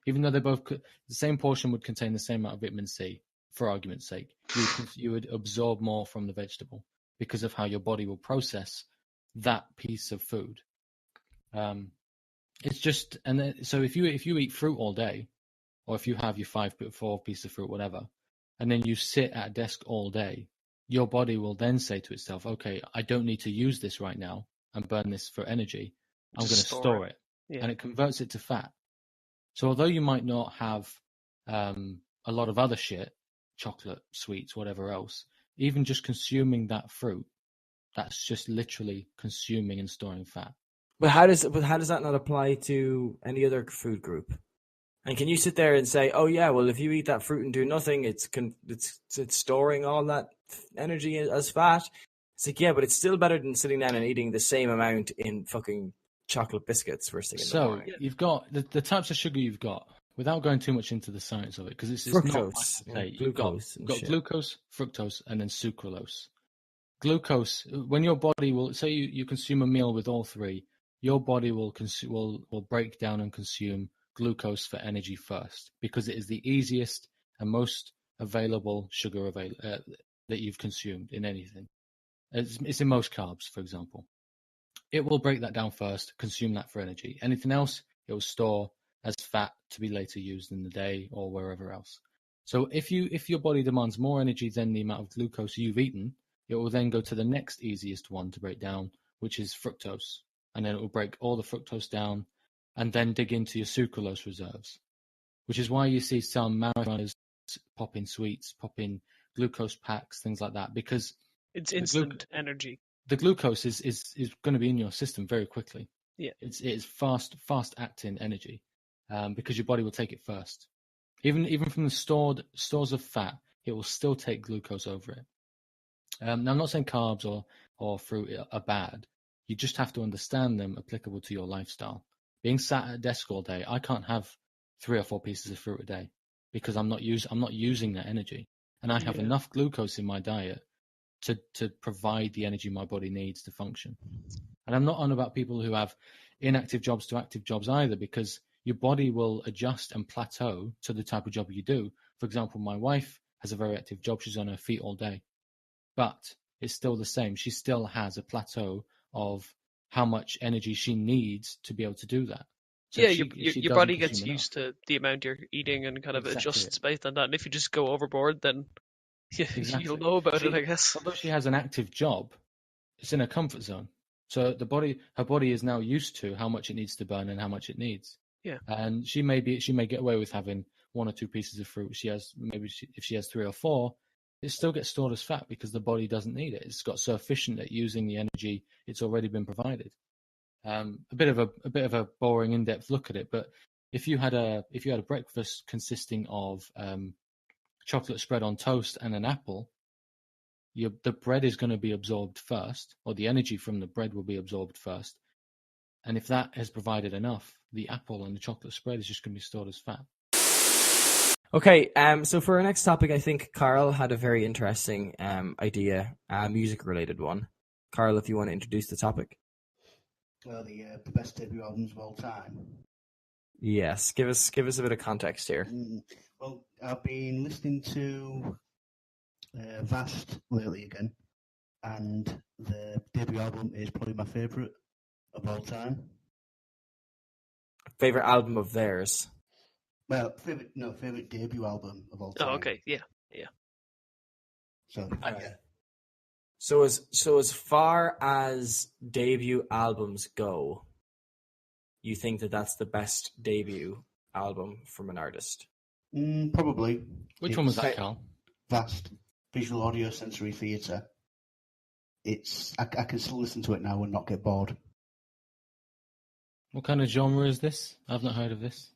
Even though the same portion would contain the same amount of vitamin C, for argument's sake, you would absorb more from the vegetable because of how your body will process that piece of food. It's just, and then, so if you eat fruit all day, or if you have your 4 pieces of fruit, whatever, and then you sit at a desk all day, your body will then say to itself, okay, I don't need to use this right now and burn this for energy. I'm going to store it. Yeah. And it converts it to fat. So although you might not have a lot of other shit, chocolate, sweets, whatever else, even just consuming that fruit, that's just literally consuming and storing fat. But how does that not apply to any other food group? And can you sit there and say, oh yeah, well if you eat that fruit and do nothing, it's storing all that energy as fat? It's like, yeah, but it's still better than sitting down and eating the same amount in fucking chocolate biscuits first thing in the morning. So you've got the types of sugar you've got, without going too much into the science of it, because it's fructose, not like you've got glucose, fructose, and then sucralose. Glucose, when your body will say you consume a meal with all three, your body will break down and consume glucose for energy first, because it is the easiest and most available sugar that you've consumed in anything. It's in most carbs, for example. It will break that down first, consume that for energy. Anything else, it will store as fat to be later used in the day or wherever else. So if your body demands more energy than the amount of glucose you've eaten, it will then go to the next easiest one to break down, which is fructose. And then it will break all the fructose down and then dig into your sucralose reserves, which is why you see some marathoners pop in sweets, pop in glucose packs, things like that, because it's instant energy. The glucose is going to be in your system very quickly. Yeah, it is fast acting energy, because your body will take it first. Even from the stores of fat, it will still take glucose over it. Now I'm not saying carbs or fruit are bad. You just have to understand them applicable to your lifestyle. Being sat at a desk all day, I can't have 3 or 4 pieces of fruit a day because I'm not using that energy, and I have enough glucose in my diet to provide the energy my body needs to function. And I'm not on about people who have inactive jobs to active jobs either, because your body will adjust and plateau to the type of job you do. For example, my wife has a very active job. She's on her feet all day. But it's still the same. She still has a plateau of how much energy she needs to be able to do that. So your body gets used to the amount you're eating and kind of adjusts based on that. And if you just go overboard, then you'll know about it, I guess. Although she has an active job, it's in her comfort zone. So her body is now used to how much it needs to burn and how much it needs. Yeah. And she may get away with having 1 or 2 pieces of fruit. If she has 3 or 4, it still gets stored as fat because the body doesn't need it. It's got so efficient at using the energy it's already been provided. A bit of a boring in-depth look at it, but if you had a breakfast consisting of chocolate spread on toast and an apple, the bread is going to be absorbed first, or the energy from the bread will be absorbed first. And if that has provided enough, the apple and the chocolate spread is just going to be stored as fat. Okay, so for our next topic, I think Carl had a very interesting idea, a music-related one. Carl, if you want to introduce the topic. Well, the best debut albums of all time. Yes, give us a bit of context here. Well, I've been listening to Vast lately again, and the debut album is probably my favourite of all time. Favorite album of theirs? Well, favorite debut album of all time. Oh, okay, yeah. So, yeah. So as far as debut albums go, you think that that's the best debut album from an artist? Probably. Which one was that, Carl? Vast. Visual Audio Sensory Theatre. I can still listen to it now and not get bored. What kind of genre is this? I've not heard of this.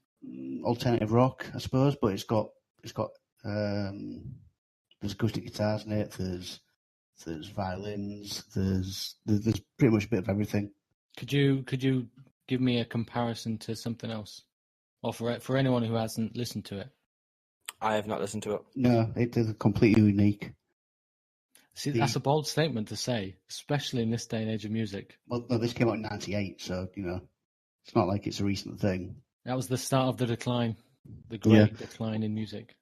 Alternative rock, I suppose, but it's got there's acoustic guitars in it. There's violins. There's pretty much a bit of everything. Could you give me a comparison to something else, or for anyone who hasn't listened to it? I have not listened to it. No, it is completely unique. See, that's a bold statement to say, especially in this day and age of music. Well, no, this came out in '98, so it's not like it's a recent thing. That was the start of the decline, the great decline in music.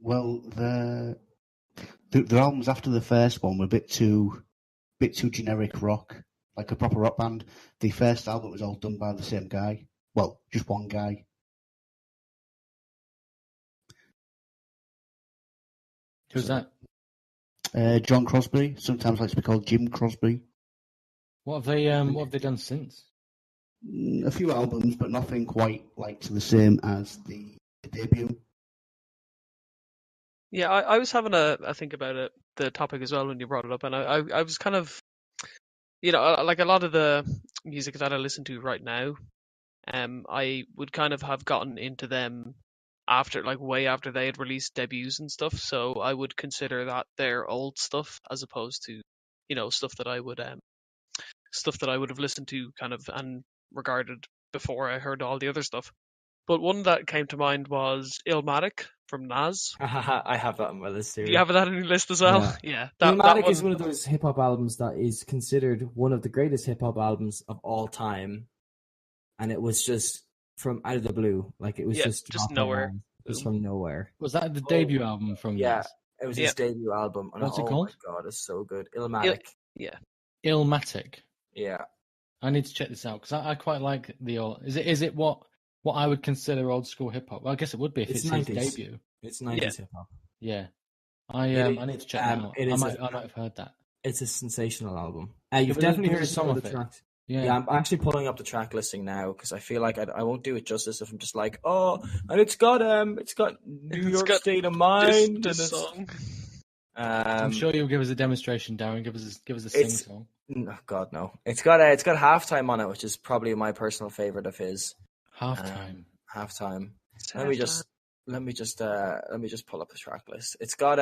Well, the albums after the first one were a bit too generic rock, like a proper rock band. The first album was all done by the same guy. Well, just one guy. Who's that? John Crosby. Sometimes likes to be called Jim Crosby. What have they done since? A few albums, but nothing quite like to the same as the debut. Yeah, I was having a think about it, the topic as well when you brought it up, and I was kind of, like a lot of the music that I listen to right now, I would kind of have gotten into them after, like, way after they had released debuts and stuff, so I would consider that their old stuff as opposed to, stuff that I would have listened to kind of and regarded before I heard all the other stuff. But one that came to mind was Illmatic from Nas. I have that on my list too. Do you have that on your list as well? Yeah. Illmatic is one of those hip hop albums that is considered one of the greatest hip hop albums of all time, and it was just from out of the blue, like it was just nowhere, just from nowhere. Was that the debut album from Nas? It was his debut album. And what's it called? Oh my god, it's so good. Illmatic. Illmatic. Yeah. I need to check this out because I quite like the old. Is it what I would consider old school hip hop? Well, I guess it would be if it's his 90s. debut. It's 90s hip hop. Yeah. I need to check that out. I might have heard that. It's a sensational album. You've definitely heard some of the tracks. Yeah, I'm actually pulling up the track listing now because I feel like I won't do it justice if I'm just like, and it's got New York State of Mind this song. I'm sure you'll give us a demonstration, Darren. Give us a sing song. Oh God, no! It's got Halftime on it, which is probably my personal favorite of his. Halftime. Let me just pull up the track list. It's got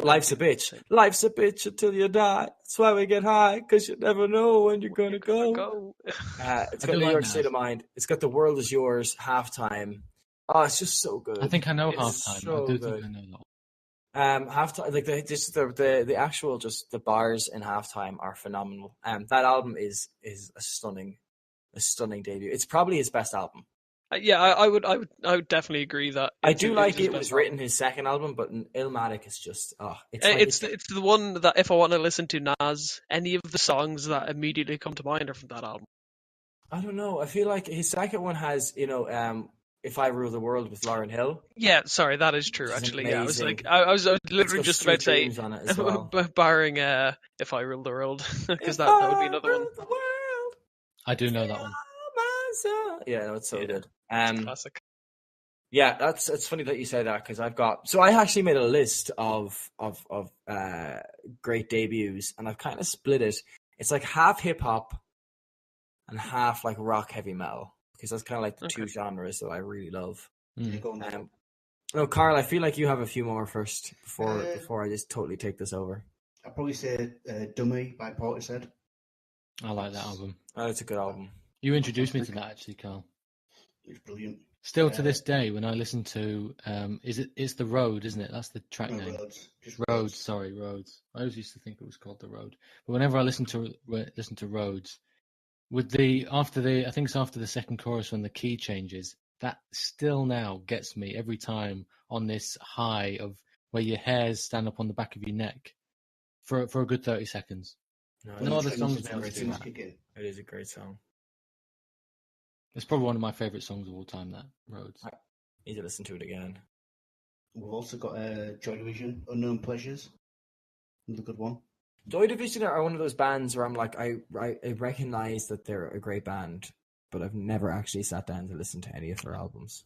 Life's a Bitch. Life's a bitch until you die. That's why we get high, because you never know when you're gonna go. It's got New York State of Mind. It's got The World Is Yours. Halftime. Oh, it's just so good. I think I know Halftime. So I do good. think I know that. Halftime, like the actual just the bars in Halftime are phenomenal. That album is a stunning debut. It's probably his best album. I would definitely agree that I do like it was written his second album, but Illmatic is just it's the one that if I want to listen to Nas, any of the songs that immediately come to mind are from that album. I don't know. I feel like his second one has If I Rule the World with Lauryn Hill. Yeah, sorry, that is true. Actually, amazing. Yeah, I was like, I was literally just about to say, on it as well. barring If I Rule the World, because that would be another one. I do know that one. Yeah, no, it's so good. It's classic. Yeah, it's funny that you say that because I actually made a list of great debuts, and I've kind of split it. It's like half hip hop and half like rock heavy metal, because that's kind of like the two genres that I really love. No, Carl, I feel like you have a few more first before I just totally take this over. I'd probably say Dummy by Portishead. I like that album. Oh, it's a good album. You introduced me to that actually, Carl. It's brilliant. Still to this day, when I listen to it's The Road, isn't it? That's the track name. Roads. Sorry, Roads. I always used to think it was called The Road. But whenever I listen to Roads, I think it's after the second chorus when the key changes, that still now gets me every time on this high of where your hairs stand up on the back of your neck for a good 30 seconds. No other songs do that. It is a great song. It's probably one of my favourite songs of all time, that Roads. I need to listen to it again. We've also got Joy Division, Unknown Pleasures. Another good one. Joy Division are one of those bands where I'm like, I recognize that they're a great band, but I've never actually sat down to listen to any of their albums.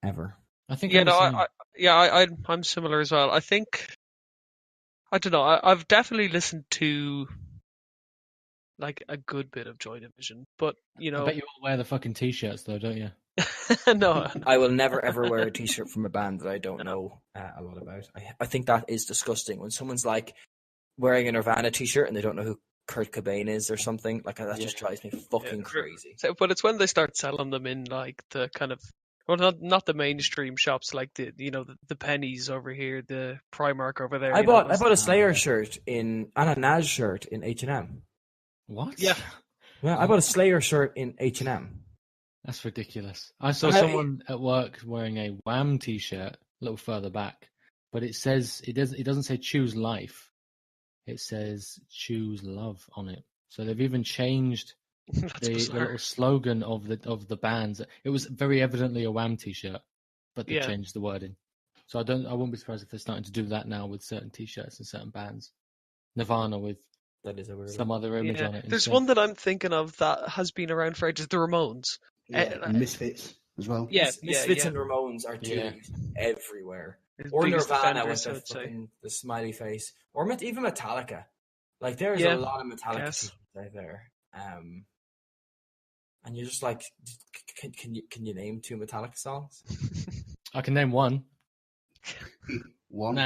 Ever. I think Yeah, I'm the same. I'm similar as well. I think, I don't know, I've definitely listened to like a good bit of Joy Division, but you I know, bet you all wear the fucking t-shirts though, don't you? no, I will never ever wear a t-shirt from a band that I don't know a lot about. I think that is disgusting when someone's like wearing a Nirvana t-shirt and they don't know who Kurt Cobain is or something. Like that just drives me fucking crazy. So, but it's when they start selling them in like the kind of, well, not the mainstream shops, like the pennies over here, the Primark over there. I bought a Slayer shirt and a Nas shirt in H&M. What? Yeah. Yeah, I bought a Slayer shirt in H&M. That's ridiculous. I saw someone at work wearing a Wham t-shirt a little further back, but it doesn't say choose life. It says choose love on it. So they've even changed the little slogan of the bands. It was very evidently a Wham t-shirt, but they changed the wording. So I wouldn't be surprised if they're starting to do that now with certain t-shirts and certain bands. Nirvana with some other image on it. There's instead. one that I'm thinking of that has been around for ages, the Ramones. Yeah, Misfits as well. Yeah, Misfits and Ramones are used everywhere. Or Nirvana with the smiley face. Or even Metallica. Like, there's a lot of Metallica t-shirts out there. And you're just like, can you name 2 Metallica songs? I can name one. One. Nah.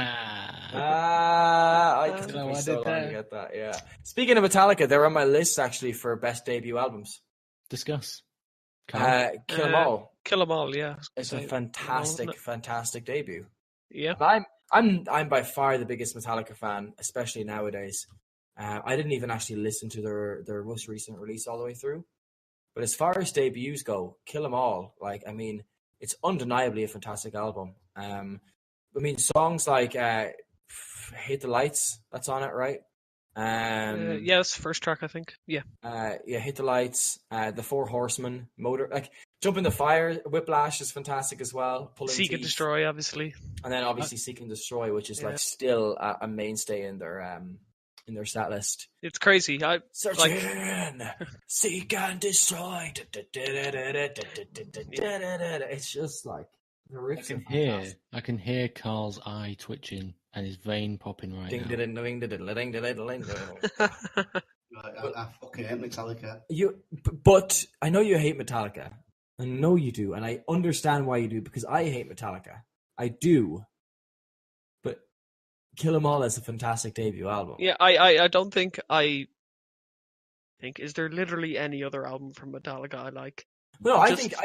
I could be so long to get that, yeah. Speaking of Metallica, they're on my list, actually, for best debut albums. Discuss. Kill 'Em All. Kill 'Em All, yeah. It's a fantastic debut. Yeah. I'm by far the biggest Metallica fan, especially nowadays. I didn't even actually listen to their most recent release all the way through. But as far as debuts go, Kill 'Em All, it's undeniably a fantastic album. Songs like Hit the Lights, that's on it, right? It's the first track, I think. Yeah. Hit the Lights, The Four Horsemen, Motor, Jump in the Fire, Whiplash is fantastic as well. Seek and Destroy, obviously. And then obviously Seek and Destroy, which is still a mainstay in their set list. It's crazy. Seek and Destroy. It's just like the riffs. I can hear Carl's eye twitching and his vein popping right now. I fucking hate Metallica. But I know you hate Metallica. I know you do, and I understand why you do, because I hate Metallica. I do. But Kill 'Em All is a fantastic debut album. Yeah, I don't think is there literally any other album from Metallica I like? No, I think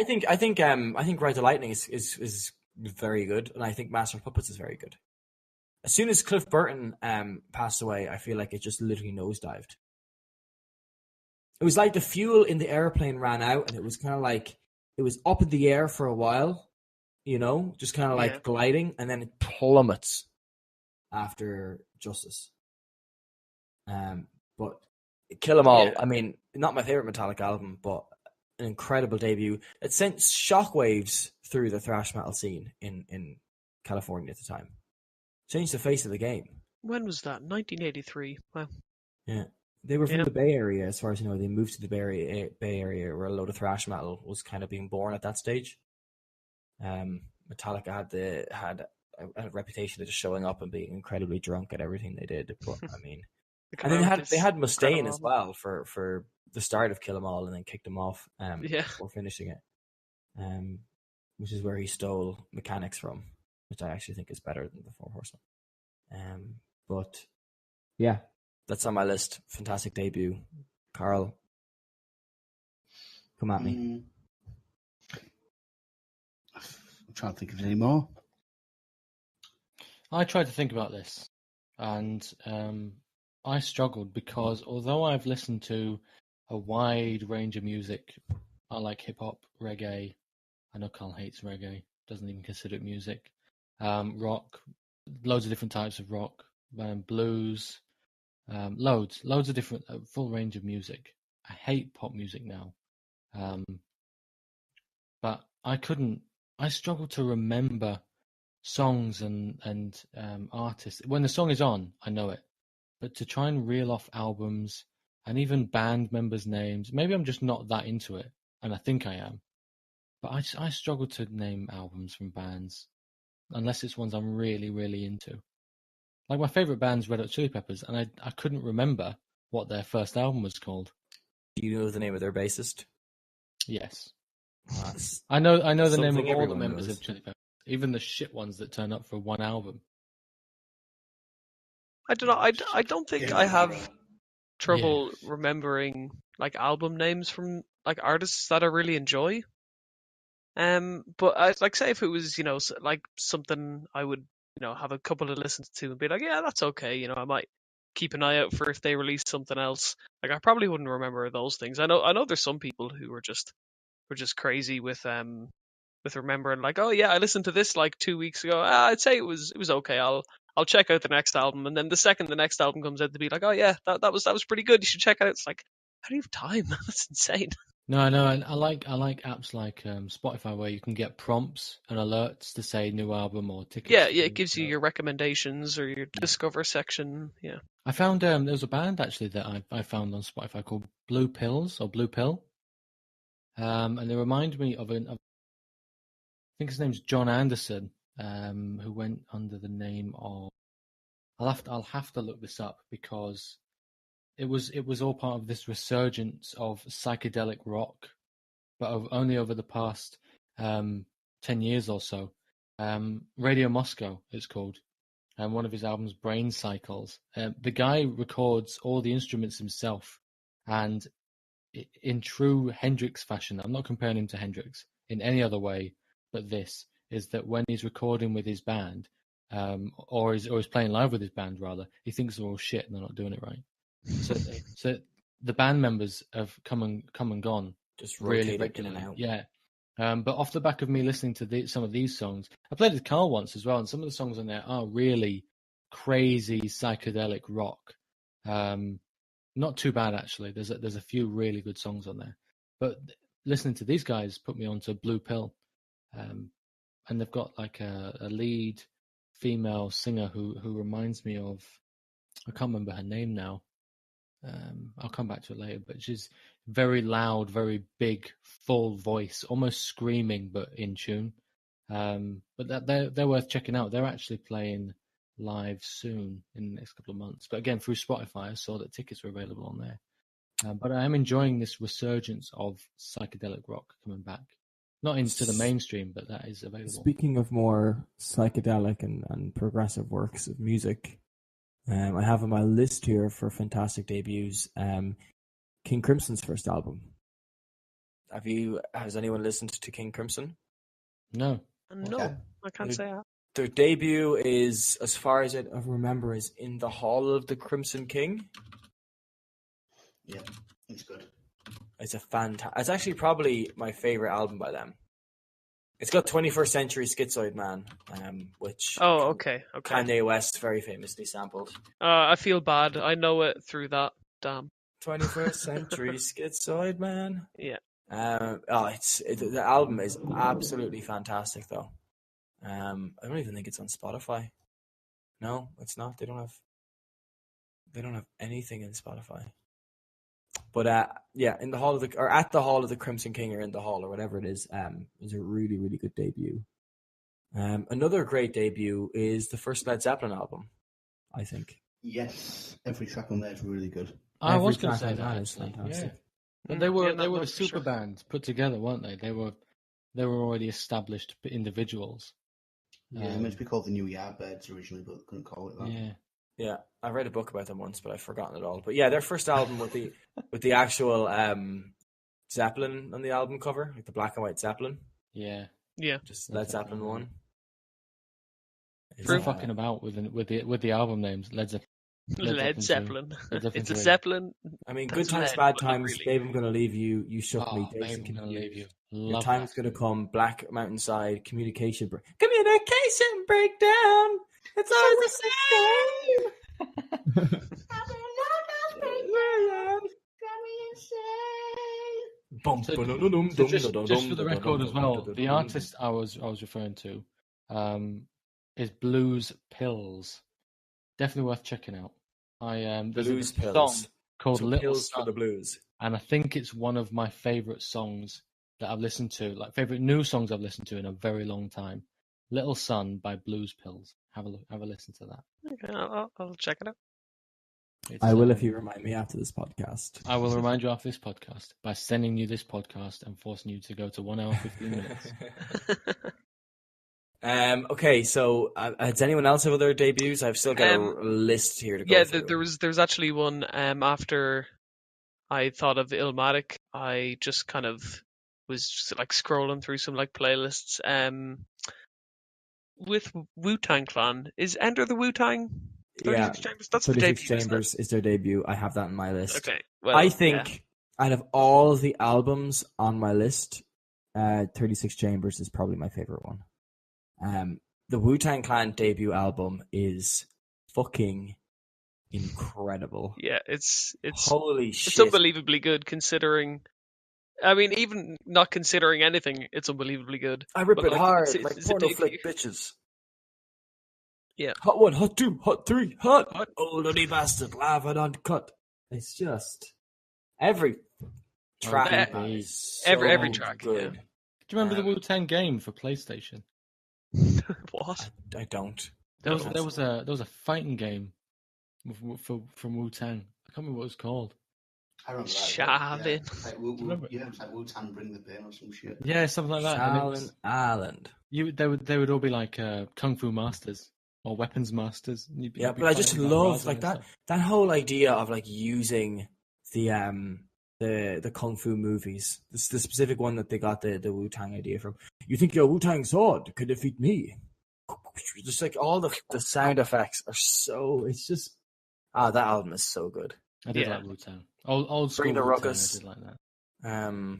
Ride the Lightning is very good, and I think Master of Puppets is very good. As soon as Cliff Burton passed away, I feel like it just literally nosedived. It was like the fuel in the airplane ran out, and it was kind of like it was up in the air for a while, just kind of like gliding, and then it plummets after Justice. But Kill 'Em All, not my favorite Metallica album, but an incredible debut. It sent shockwaves through the thrash metal scene in California at the time. Changed the face of the game. When was that? 1983. Wow. Yeah. They were from the Bay Area, as far as you know. They moved to the Bay Area, where a load of thrash metal was kind of being born at that stage. Metallica had a reputation of just showing up and being incredibly drunk at everything they did. But and then they had Mustaine as well for the start of Kill 'Em All, and then kicked him off before finishing it. Which is where he stole Mechanics from, which I actually think is better than the Four Horsemen. But yeah, that's on my list. Fantastic debut. Carl, come at me. I'm trying to think of any more. I tried to think about this, and I struggled because although I've listened to a wide range of music, I like hip hop, reggae. I know Carl hates reggae, doesn't even consider it music. Rock, loads of different types of rock, blues, loads of different, full range of music. I hate pop music now, but I couldn't I struggle to remember songs and artists. When the song is on, I know it. But to try and reel off albums and even band members' names, maybe I'm just not that into it, and I think I am. But I struggle to name albums from bands unless it's ones I'm really, really into. Like my favorite band's Red Hot Chili Peppers, and I couldn't remember what their first album was called. Do you know the name of their bassist? Yes. That's I know the name of something all the everyone members knows. of Chili Peppers, even the shit ones that turn up for one album. I don't know. I don't think I have trouble Yeah. remembering like album names from like artists that I really enjoy. But I'd like say if it was like something I would have a couple of listens to and be like, yeah, that's okay. I might keep an eye out for if they release something else. Like I probably wouldn't remember those things. I know there's some people who were just crazy with remembering like, oh yeah, I listened to this like 2 weeks ago. I'd say it was okay. I'll check out the next album, and then the second the next album comes out, to be like, oh yeah, that was pretty good. You should check it out. It's like, how do you have time? That's insane. No, I know, and I like apps like Spotify where you can get prompts and alerts to say new album or tickets. Yeah, it gives you your recommendations or your discover section. Yeah, I found there was a band actually that I found on Spotify called Blue Pills or Blue Pill, and they remind me of I think his name's John Anderson, who went under the name of. I'll have to look this up because it was all part of this resurgence of psychedelic rock, but only over the past 10 years or so. Radio Moscow, it's called, and one of his albums, Brain Cycles. The guy records all the instruments himself, and in true Hendrix fashion, I'm not comparing him to Hendrix in any other way, but this is that when he's recording with his band, or he's playing live with his band rather, he thinks they're all shit and they're not doing it right. So the band members have come and gone, Just really rotating in regularly. and out. Yeah. But off the back of me listening to some of these songs, I played with Carl once as well, and some of the songs on there are really crazy psychedelic rock. Not too bad actually. There's a few really good songs on there. But listening to these guys put me onto Blue Pill, and they've got like a lead female singer who reminds me of, I can't remember her name now. I'll come back to it later, but she's very loud, very big, full voice, almost screaming, but in tune. But they're worth checking out. They're actually playing live soon in the next couple of months. But again, through Spotify, I saw that tickets were available on there. But I am enjoying this resurgence of psychedelic rock coming back. Not into the mainstream, but that is available. Speaking of more psychedelic and progressive works of music, I have on my list here for fantastic debuts King Crimson's first album. Has anyone listened to King Crimson? No. No, I can't say that. Their debut is, as far as I remember, is In the Hall of the Crimson King. Yeah, it's good. It's it's actually probably my favorite album by them. It's got 21st Century Schizoid Man, which okay. Kanye West very famously sampled. I feel bad. I know it through that. Damn. 21st Century Schizoid Man. Yeah. The album is absolutely fantastic though. I don't even think it's on Spotify. No, it's not. They don't have anything in Spotify. But in the Hall of at the Hall of the Crimson King, or in the Hall, or whatever it is a really, really good debut. Another great debut is the first Led Zeppelin album, I think. Yes, every track on there is really good. I was Every going to track say on that is actually. fantastic. Yeah. But they were no, the for super sure. band put together, weren't they? They were already established individuals. Yeah, it meant to be called the New Yardbirds originally, but couldn't call it that. Yeah. Yeah, I read a book about them once, but I've forgotten it all. But yeah, their first album with the actual Zeppelin on the album cover, like the black and white Zeppelin. Yeah. Yeah. Just Led Zeppelin 1. We're fucking about with the album names. Led Zeppelin. Led Zeppelin. It's a 3. Zeppelin. I mean, That's Good Times, lead, Bad but not Times, really. Babe, I'm Gonna Leave You, You Shook Me, Babe, Dazed I'm and gonna leave Confused. you. Your Love Time's that. Gonna Come, Black Mountainside, Communication Breakdown. It's always the same. So just for the record as well, the artist I was referring to is Blues Pills. Definitely worth checking out. There's Blues a Pills. song called Some Little pills Sun, for the blues. and I think it's one of my favorite songs that I've listened to, like favorite new songs I've listened to in a very long time. Little Sun by Blues Pills. Have a listen to that. Okay, I'll check it out. I will if you remind me after this podcast. I will remind you after this podcast by sending you this podcast and forcing you to go to 1 hour 15 minutes. Okay, so has anyone else have other debuts? I've still got a list here to go through. There's actually one after I thought of Illmatic. I just kind of was just, like scrolling through some like playlists with Wu-Tang Clan. Is Enter the Wu-Tang 36 Chambers? That's 36 the debut, Chambers is their debut. I have that in my list. Okay, well, I think out of all of the albums on my list, 36 Chambers is probably my favorite one. The Wu-Tang Clan debut album is fucking incredible. Yeah, it's holy shit. It's unbelievably good considering. I mean, even not considering anything, it's unbelievably good. I rip it hard, it's like a porno debut. flick bitches. Yeah. Hot 1, hot 2, hot 3, hot. Old dirty bastard, laugh and uncut. It's just every track. Every track. Good. Yeah. Do you remember the Wu-Tang game for PlayStation? What? I don't. There was a fighting game from Wu-Tang. I can't remember what it was called. I remember that. Shavin. Yeah, it's like Wu-Tang Bring the Pain or some shit. Yeah, something like that. Shaolin Island. They would all be like kung fu masters or weapons masters. Yeah, but I just love like that whole idea of like using the kung fu movies. This is the specific one that they got the Wu-Tang idea from. You think your Wu-Tang sword could defeat me? Just like all the sound effects are so. It's just that album is so good. I did like Wu-Tang. Old school Bring the Wu-Tang, Ruckus. I did like that.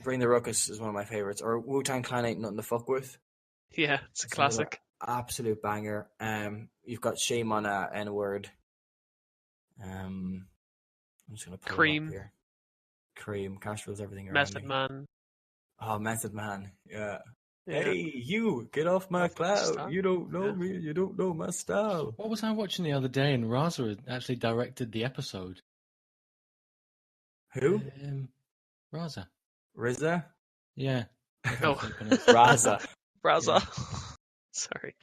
Bring the Ruckus is one of my favorites. Or Wu-Tang Clan Ain't Nothing to Fuck With. Yeah, it's a classic. Absolute banger. You've got Shame on a N-Word. I'm just gonna pull it up here. Cream, Cash Rules Everything Around Method Me. Man. Oh, Method Man. Yeah. Yeah. Hey, you, get off my cloud. You don't know me. You don't know my style. What was I watching the other day? And Raza had actually directed the episode. Who? Raza. RZA? Yeah. Oh. Raza. Sorry.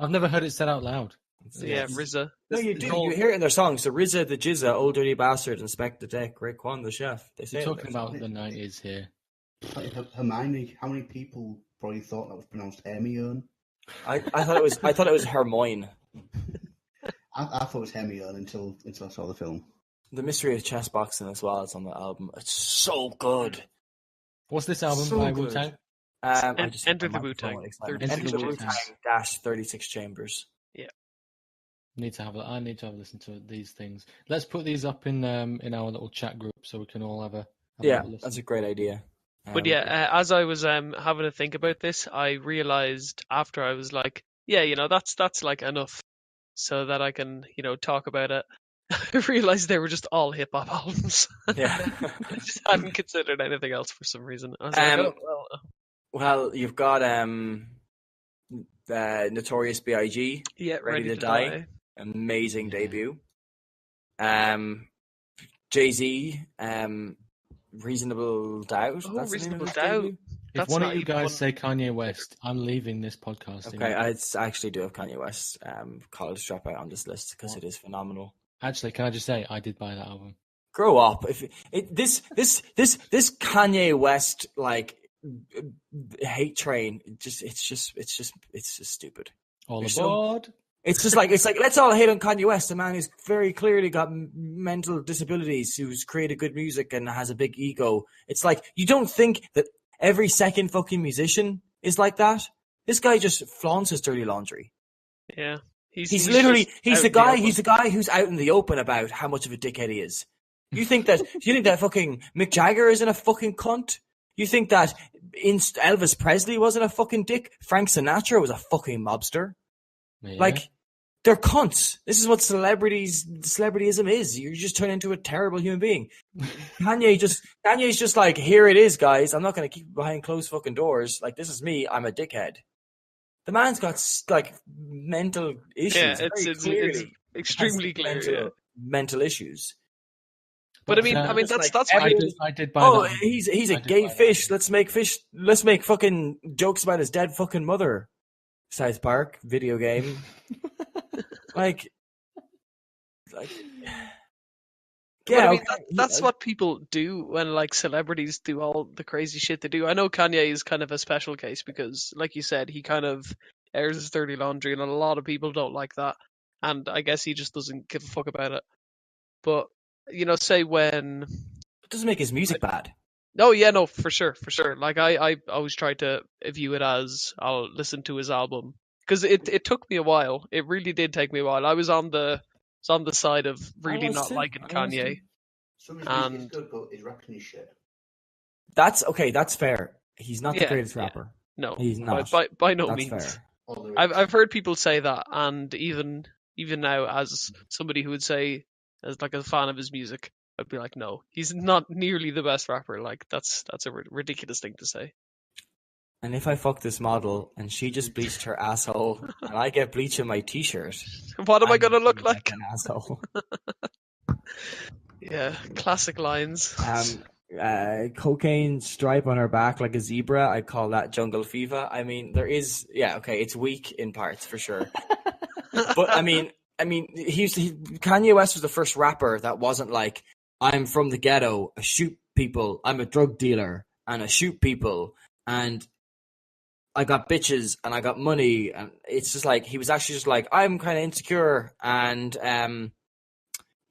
I've never heard it said out loud. Yeah, RZA. No, you do. You hear it in their songs. So RZA the Jizza, Old Dirty Bastard, Inspect the Deck, Raekwon the Chef. They say We're talking about the 90s here. Hermione, how many people probably thought that was pronounced Hermione? I thought it was Hermione. I thought it was Hermione until I saw the film. The Mystery of Chess Boxing as well. It's on the album. It's so good. What's this album So by good. Wu-Tang? Enter the Wu-Tang. Enter the Wu-Tang dash 36 Chambers. Yeah. I need to have a listen to these things. Let's put these up in our little chat group so we can all have a listen. That's a great idea. But as I was having to think about this, I realized after I was like, yeah, that's like enough, so that I can talk about it. I realized they were just all hip hop albums. Yeah. I just hadn't considered anything else for some reason. I was like, well, you've got Notorious B.I.G. Yeah, Ready to Die. Amazing debut. Jay-Z, Reasonable Doubt. Oh, That's Reasonable the name of his Doubt. debut? If one of you guys say Kanye West, I'm leaving this podcast. Okay, I actually do have Kanye West, College Dropout on this list because it is phenomenal. Actually, can I just say I did buy that album? Grow up! This Kanye West like hate train, it's just stupid. All aboard! It's just like let's all hate on Kanye West, a man who's very clearly got mental disabilities, who's created good music and has a big ego. It's like you don't think that every second fucking musician is like that. This guy just flaunts his dirty laundry. Yeah. He's the guy who's out in the open about how much of a dickhead he is. You think that fucking Mick Jagger isn't a fucking cunt? You think that Elvis Presley wasn't a fucking dick? Frank Sinatra was a fucking mobster. Yeah. Like They're cunts. This is what celebrityism is. You just turn into a terrible human being. Kanye's just like, here it is, guys. I'm not going to keep behind closed fucking doors. Like, this is me. I'm a dickhead. The man's got like mental issues. Yeah, it's extremely clear. Mental issues. But I mean, that's what I did buy that. He's a gay fish. Let's make fucking jokes about his dead fucking mother. South Park video game. like yeah, I mean, that's what people do when like celebrities do all the crazy shit they do. I know Kanye is kind of a special case because, like you said, he kind of airs his dirty laundry, and a lot of people don't like that. And I guess he just doesn't give a fuck about it. But say when it doesn't make his music bad. Oh yeah, no, for sure. Like I always try to view it as I'll listen to his album because it took me a while. It really did take me a while. I was on the side of really not liking Kanye. And it's good, but he's rapping his shit. That's okay. That's fair. He's not the greatest rapper. No, he's not. By no that's means. Fair. I've heard people say that, and even now, as somebody who would say as like a fan of his music, I'd be like, no, he's not nearly the best rapper. Like that's a ridiculous thing to say. And if I fuck this model and she just bleached her asshole and I get bleach in my t-shirt, what am I gonna look like? An asshole. Yeah, classic lines. Cocaine stripe on her back like a zebra. I call that jungle fever. I mean, there is, it's weak in parts for sure. But I mean, Kanye West was the first rapper that wasn't like, I'm from the ghetto, I shoot people, I'm a drug dealer, and I shoot people, and I got bitches, and I got money, and it's just like, he was actually just like, I'm kind of insecure, and I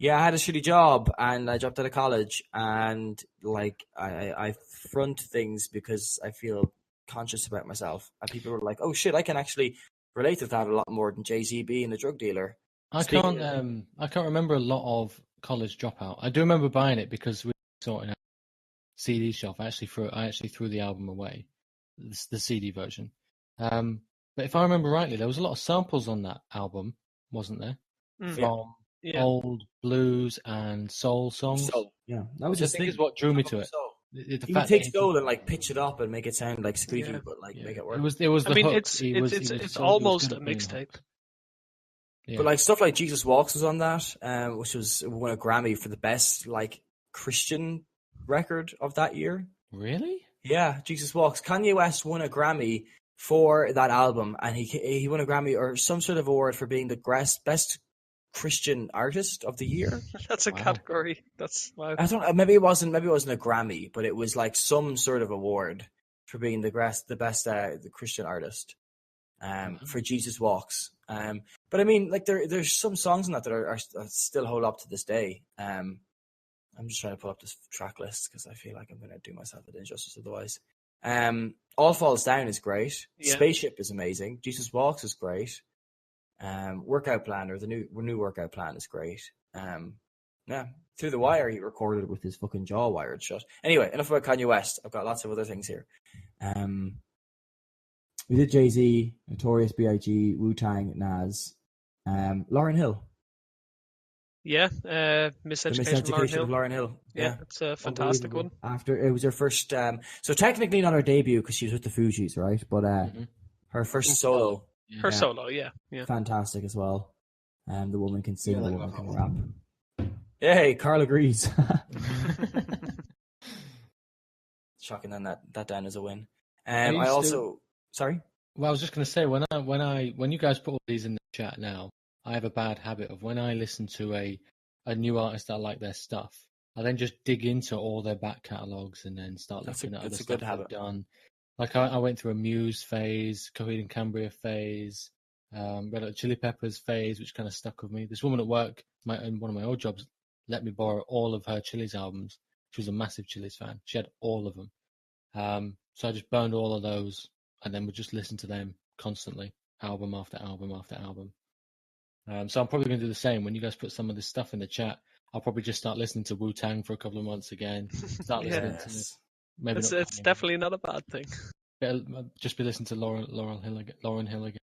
had a shitty job, and I dropped out of college, and like, I front things because I feel conscious about myself, and people were like, oh shit, I can actually relate to that a lot more than Jay-Z being a drug dealer. I can't remember a lot of college dropout. I do remember buying it because we were sorting out CD shelf. I actually threw the album away, the CD version. But if I remember rightly, there was a lot of samples on that album, wasn't there? From old blues and soul songs. Yeah, that was the thing is what drew me to it. You can take soul and like pitch it up and make it sound like squeaky, but like make it work. It was. I mean, it's almost a mixtape. Yeah. But like stuff like Jesus Walks was on that, which won a Grammy for the best like Christian record of that year. Really? Yeah, Jesus Walks. Kanye West won a Grammy for that album, and he won a Grammy or some sort of award for being the best Christian artist of the year. That's a category. That's wow. I don't. Maybe it wasn't a Grammy, but it was like some sort of award for being the best the Christian artist. For Jesus Walks. But I mean, like there's some songs in that are still hold up to this day. I'm just trying to pull up this track list because I feel like I'm going to do myself an injustice otherwise. All Falls Down is great. Yeah. Spaceship is amazing. Jesus Walks is great. Workout Plan, or the new Workout Plan, is great. Through the Wire he recorded with his fucking jaw wired shut. Anyway, enough about Kanye West. I've got lots of other things here. We did Jay-Z, Notorious B.I.G., Wu-Tang, Nas, Lauryn Hill. Yeah, Miseducation of Lauryn Hill. Yeah, it's a fantastic one. After it was her first, so technically not her debut because she was with the Fugees, right? But her first solo. Her solo, yeah, fantastic as well. The woman can sing, the woman can rap. Hey, Carl agrees. Shocking, then that down as a win. Sorry. Well, I was just going to say when you guys put all these in the chat now, I have a bad habit of when I listen to a new artist that I like their stuff, I then just dig into all their back catalogs and then start looking at other stuff they've done. Like I went through a Muse phase, Coheed and Cambria phase, Red Hot Chili Peppers phase, which kind of stuck with me. This woman at work, in one of my old jobs, let me borrow all of her Chili's albums. She was a massive Chili's fan. She had all of them. So I just burned all of those and then would just listen to them constantly, album after album after album. So I'm probably going to do the same. When you guys put some of this stuff in the chat, I'll probably just start listening to Wu-Tang for a couple of months again. Start listening to maybe it's definitely not a bad thing. Just be listening to Lauryn Hill again.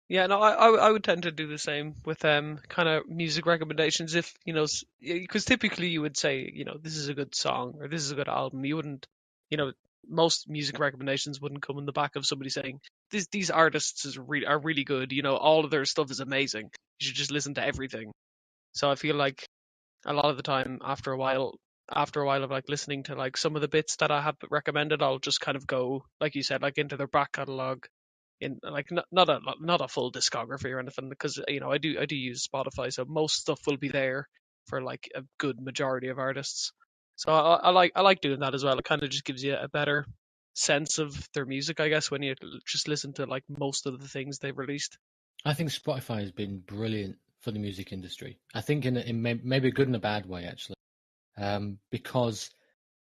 Yeah, no, I would tend to do the same with kind of music recommendations. If because typically you would say, this is a good song or this is a good album. You wouldn't, you know, most music recommendations wouldn't come in the back of somebody saying these artists are really good. All of their stuff is amazing. You should just listen to everything. So I feel like a lot of the time, after a while of like listening to like some of the bits that I have recommended, I'll just kind of go, like you said, like into their back catalog in like not a full discography or anything, because I do use Spotify, so most stuff will be there for like a good majority of artists. So I like doing that as well. It kind of just gives you a better sense of their music, I guess, when you just listen to like most of the things they've released. I think Spotify has been brilliant for the music industry. I think in maybe a good and a bad way, actually, because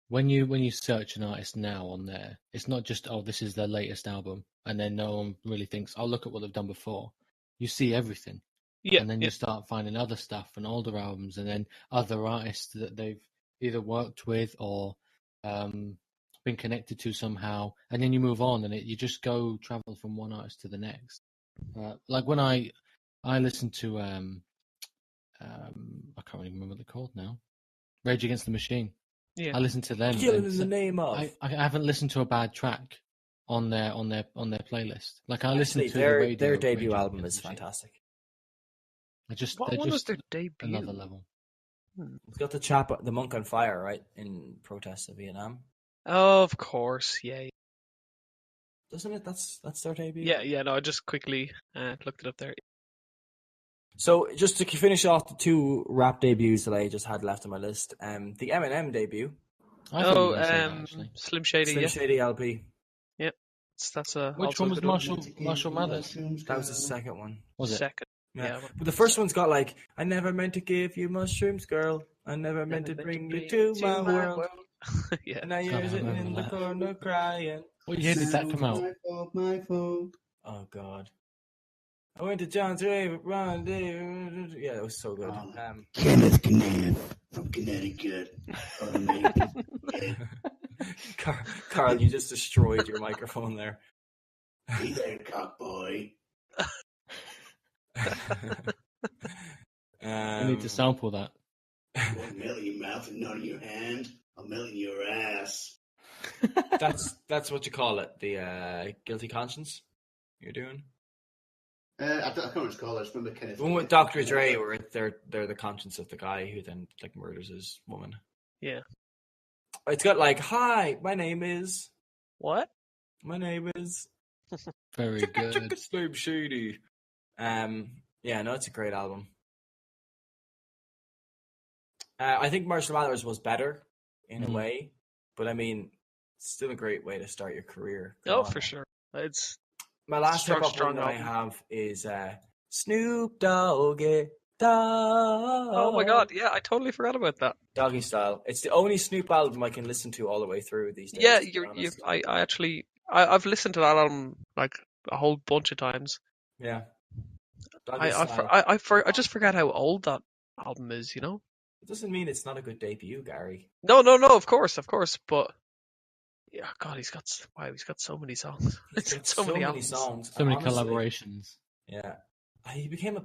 when you search an artist now on there, it's not just, oh, this is their latest album, and then no one really thinks, oh, look at what they've done before. You see everything, Yeah, and then yeah, you start finding other stuff and older albums, and then other artists that they've either worked with or been connected to somehow, and then you move on, and you just travel from one artist to the next. Like when I listen to I can't really remember what they're called now. Rage Against the Machine. yeah. I listen to them. Killing and in the name of. I haven't listened to a bad track on their playlist. Like I listen Actually, to the radio. their of debut Rage album Against is the Machine. fantastic. What They're was just their debut? another level. It's got the monk on fire, right, in protest of Vietnam. Oh, of course, yeah. Doesn't it? That's their debut. Yeah. No, I just quickly looked it up there. So just to finish off the two rap debuts that I just had left on my list, the Eminem debut, I thought you were going to say that, actually. Slim Shady. Slim Yeah, Shady LP. yeah. That's Which also one a was good one. Marshall Mathers? That was the second one. Was it? Second. Yeah. Yeah. But the first one's got like, I never meant to give you mushrooms, girl. I never meant to bring you to my world. Yeah. And now you're God, I sitting remember in the that. corner crying. What year did that come out? My fault. Oh God. I went to John's Rave, Ron. Yeah, it was so good. Kenneth from Connecticut. Carl, you just destroyed your microphone there. Hey there, cock boy. I need to sample that. One melt in your mouth and none in your hand. I'll melt in your ass. That's what you call it. The guilty conscience you're doing. I can't remember what it's called. I just remember Kenneth. The one with Dr. Dre, where they're the conscience of the guy who then like murders his woman. Yeah. It's got like, hi, my name is. What? My name is. Very good. Slim Shady. Yeah, no, it's a great album. I think Marshall Mathers was better in a way, but I mean, it's still a great way to start your career. Oh, for sure. It's my last hip hop one that I have is Snoop Doggy Dogg. Oh my God! Yeah, I totally forgot about that. Doggy Style. It's the only Snoop album I can listen to all the way through these days. Yeah, I've listened to that album like a whole bunch of times. Yeah. I just forgot how old that album is. It doesn't mean it's not a good debut, Gary. No, of course, but yeah, God, he's got so many songs. He's got so many songs, so many collaborations. Yeah, he became the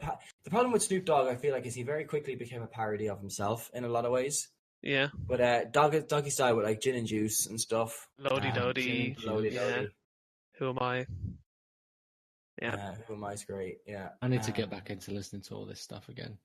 problem with Snoop Dogg, I feel like, is he very quickly became a parody of himself in a lot of ways. Yeah, but Doggy Style with like Gin and Juice and stuff. Lodi Dodi. Yeah. Who Am I? Yeah, Who Am I is great. Yeah, I need to get back into listening to all this stuff again.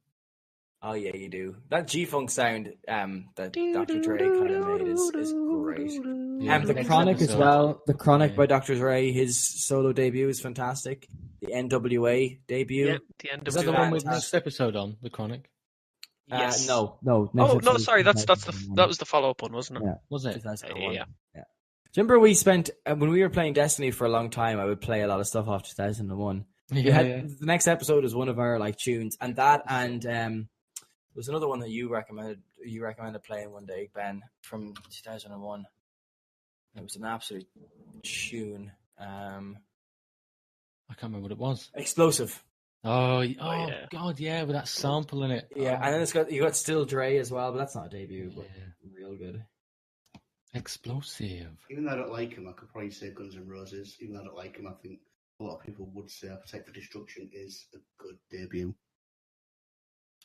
Oh yeah, you do. That G-Funk sound that Dr. Dre kind of made is great. Yeah, the Chronic as well. The Chronic by Dr. Dre, his solo debut is fantastic. The NWA debut. Yeah, the NWA. Is that the one with next episode on the Chronic? Yes. No. Oh no, sorry. That was the follow-up one, wasn't it? Yeah. Was it? Yeah. Do you remember we spent when we were playing Destiny for a long time? I would play a lot of stuff off 2001. The next episode was one of our like tunes, and that and there was another one that you recommended playing one day, Ben, from 2001. It was an absolute tune. I can't remember what it was. Explosive. Oh yeah. God, yeah, with that sample in it. Yeah, and then you got Still Dre as well, but that's not a debut, but real good. Explosive. Even though I don't like him, I could probably say Guns N' Roses. Even though I don't like him, I think a lot of people would say Appetite for Destruction is a good debut.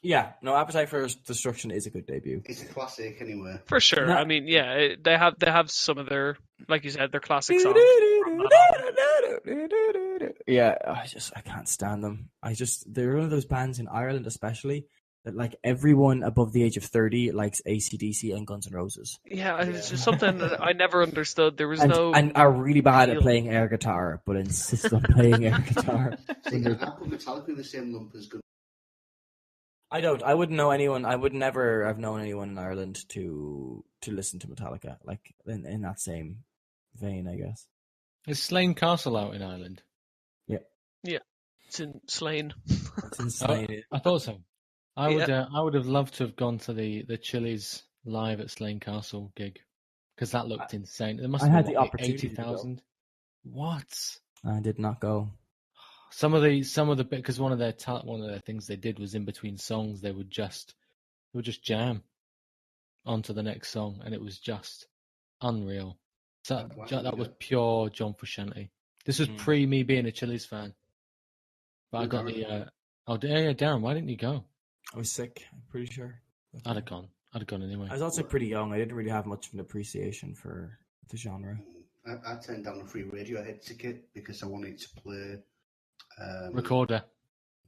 Yeah, no, Appetite for Destruction is a good debut. It's a classic anyway. For sure. No. I mean, yeah, they have some of their, like you said, their classic songs. From that album. Yeah, I can't stand them. They're one of those bands in Ireland, especially, that like everyone above the age of 30 likes AC/DC and Guns N' Roses. Yeah, it's just something that I never understood. There was and are really bad at appeal. playing air guitar, but insist on playing air guitar. See, I put Metallica in the same lump as good. I don't. I wouldn't know anyone. I would never have known anyone in Ireland to listen to Metallica, like in that same vein, I guess. Is Slane Castle out in Ireland? Yeah, it's in Slane. It's insane. I thought so. I would have loved to have gone to the Chili's live at Slane Castle gig because that looked insane. There must I have had been the like opportunity to go. 80,000. What? I did not go. Some of the because one of their things they did was in between songs they would just jam onto the next song, and it was just unreal. So that was pure John Frusciante. This was pre me being a Chili's fan, but I got the Darren, why didn't you go? I was sick. I'm pretty sure. I'd have gone anyway. I was also pretty young. I didn't really have much of an appreciation for the genre. I turned down a free Radiohead ticket because I wanted to play. Recorder.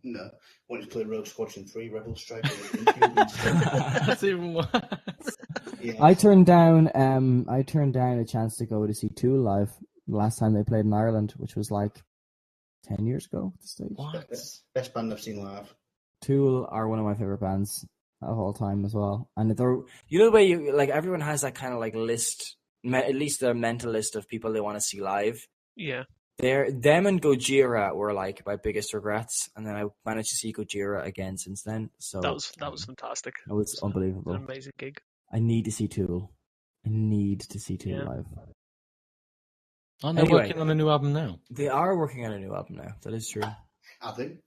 No, I wanted to play Rogue Squadron 3 Rebel Strike. That's even worse. Yeah. I turned down a chance to go to see Tool live the last time they played in Ireland, which was like 10 years ago at the stage. What? Best band I've seen live. Tool are one of my favorite bands of all time as well. And they're, you know the way you like everyone has that kind of like list, at least a mental list of people they want to see live. Yeah. Them and Gojira were like my biggest regrets, and then I managed to see Gojira again since then. So That was fantastic. That was unbelievable. An amazing gig. I need to see Tool. Live. Aren't they working on a new album now? They are working on a new album now. That is true. I think.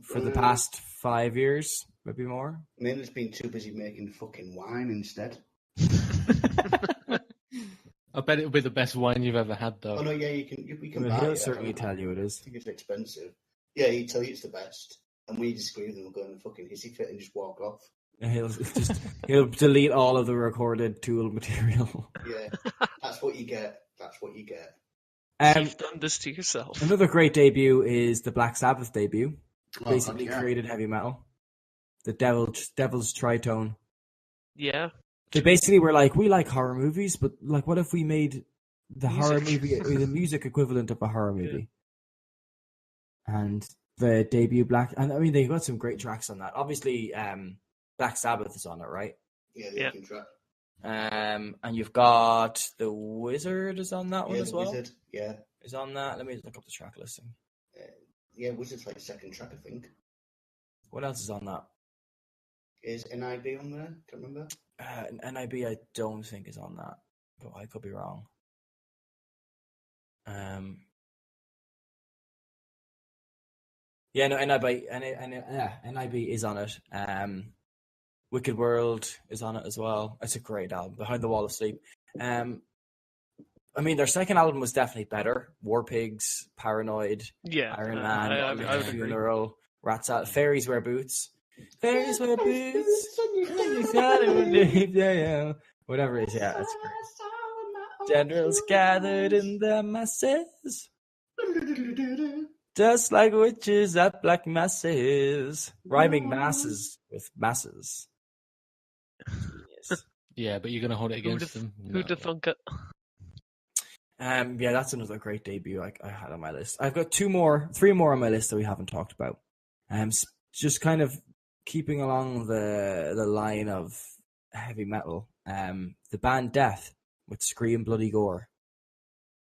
For the past 5 years, maybe more. Mainly's been too busy making fucking wine instead. I bet it'll be the best wine you've ever had, though. Oh no, yeah, we can buy He'll it. certainly tell you it is. I think it's expensive. Yeah, he'd tell you it's the best, and when you disagree with him, we'll go in a fucking hissy fit and just walk off. He'll delete all of the recorded Tool material. Yeah, that's what you get. You've done this to yourself. Another great debut is the Black Sabbath debut. Basically yeah. created heavy metal. The Devil's Tritone. Yeah. They basically were like, we like horror movies, but like, what if we made the horror movie the music equivalent of a horror movie? Yeah. And the debut they got some great tracks on that. Obviously, Black Sabbath is on it, right? Yeah, the opening track. And you've got The Wizard is on that one as well. Wizard, yeah, is on that. Let me look up the track listing. Yeah, Wizard's like the second track, I think. What else is on that? Is NIB on there? Can't remember. NIB, I don't think is on that, but I could be wrong. Yeah, no, NIB is on it. Wicked World is on it as well. It's a great album. Behind the Wall of Sleep. I mean, their second album was definitely better. War Pigs, Paranoid, Iron Man, Funeral, Rats Out, Fairies Wear Boots. Fairies wear boots. Yeah. Whatever it is, yeah, that's great. Generals gathered in their masses, just like witches at black masses. Rhyming masses with masses. Yes. Yeah, but you're going to hold it against them. Who'd have thunk it? Yeah, that's another great debut I had on my list. I've got three more on my list that we haven't talked about. Just kind of keeping along the line of heavy metal. The band Death with Scream Bloody Gore.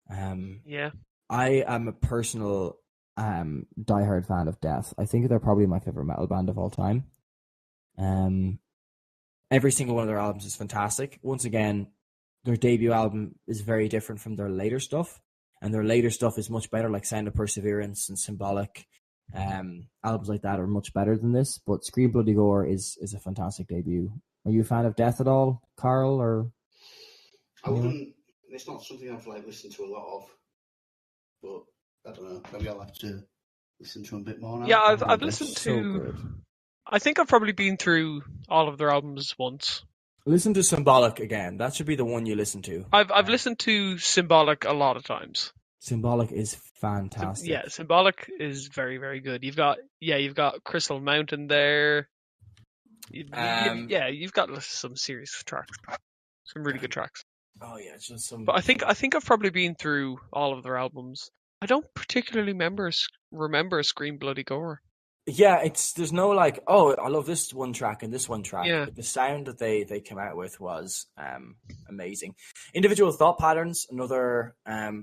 Yeah. I am a personal diehard fan of Death. I think they're probably my favorite metal band of all time. Every single one of their albums is fantastic. Once again, their debut album is very different from their later stuff, and their later stuff is much better, like Sound of Perseverance and Symbolic. Albums like that are much better than this, but Scream Bloody Gore is a fantastic debut. Are you a fan of Death at all, Carl? Or I wouldn't. It's not something I've listened to a lot of, but I don't know. Maybe I'll have to listen to them a bit more now. Yeah, I've they're listened so to. good. I think I've probably been through all of their albums once. Listen to Symbolic again. That should be the one you listen to. I've listened to Symbolic a lot of times. Symbolic is fantastic. Yeah, Symbolic is very, very good. You've got Crystal Mountain there. You've got some serious tracks, some really good tracks. Oh yeah, it's just some. But I think I've probably been through all of their albums. I don't particularly remember Scream Bloody Gore. Yeah, there's no like, oh, I love this one track and this one track. Yeah. But the sound that they came out with was amazing. Individual Thought Patterns, another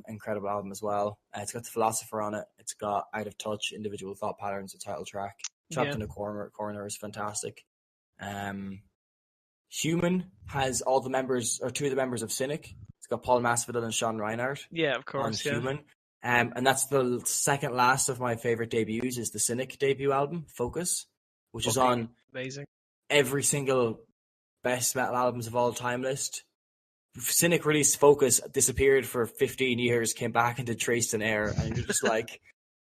incredible album as well. It's got The Philosopher on it. It's got Out of Touch, Individual Thought Patterns, the title track. Trapped in a Corner is fantastic. Human has all the members, or two of the members of Cynic. It's got Paul Masvidal and Sean Reinhardt. Yeah, of course. On Human. And that's the second last of my favorite debuts is the Cynic debut album, Focus, which is on amazing every single best metal albums of all time list. Cynic released Focus, disappeared for 15 years, came back and did Traced in Air, and you're just like,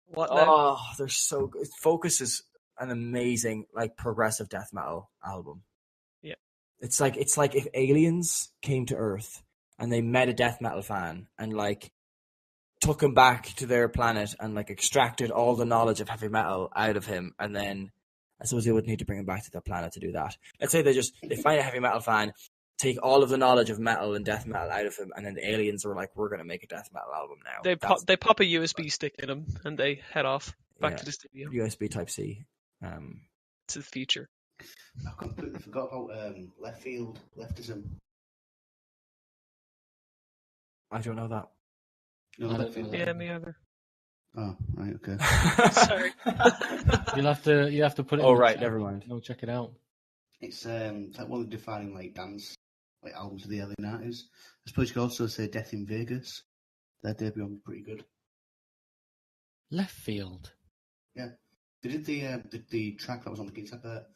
what now? Oh, they're so good. Focus is an amazing, like, progressive death metal album. Yeah. It's like if aliens came to Earth and they met a death metal fan and like took him back to their planet and like extracted all the knowledge of heavy metal out of him, and then I suppose they would need to bring him back to their planet to do that. Let's say they find a heavy metal fan, take all of the knowledge of metal and death metal out of him, and then the aliens are like, we're going to make a death metal album now. They pop a USB stick in him and they head off back to the studio. USB Type C. It's a feature. I completely forgot about leftism. I don't know that. No, I don't know that. Yeah, me either. Oh, right, okay. Sorry. You'll have to put it. Oh in right, chat. never mind. I'll check it out. It's like one of the defining like dance like albums of the early 90s. I suppose you could also say Death in Vegas. Their debut album was pretty good. Left Field. Yeah, they did the track that was on the guitar there.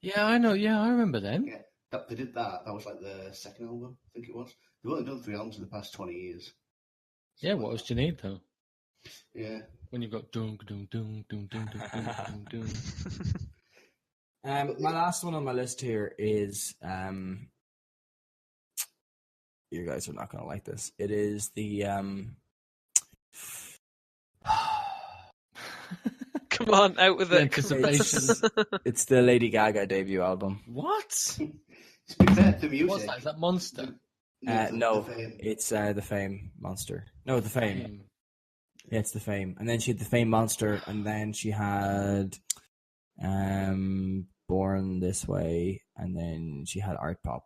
Yeah, I know. Yeah, I remember them. Yeah, they did that. That was like the second album, I think it was. They've only done 3 albums in the past 20 years. Yeah, what else do you need though? Yeah. When you've got doom doom doom doom doom doom doom doom. My last one on my list here is you guys are not going to like this. It is the Come on, out with it. Anticipation. It's the Lady Gaga debut album. What? To be fair, the music. What's that? Is that Monster? No, the Fame. it's the Fame Monster. No, the Fame. Yeah, it's the Fame. And then she had the Fame Monster, and then she had Born This Way, and then she had Art Pop,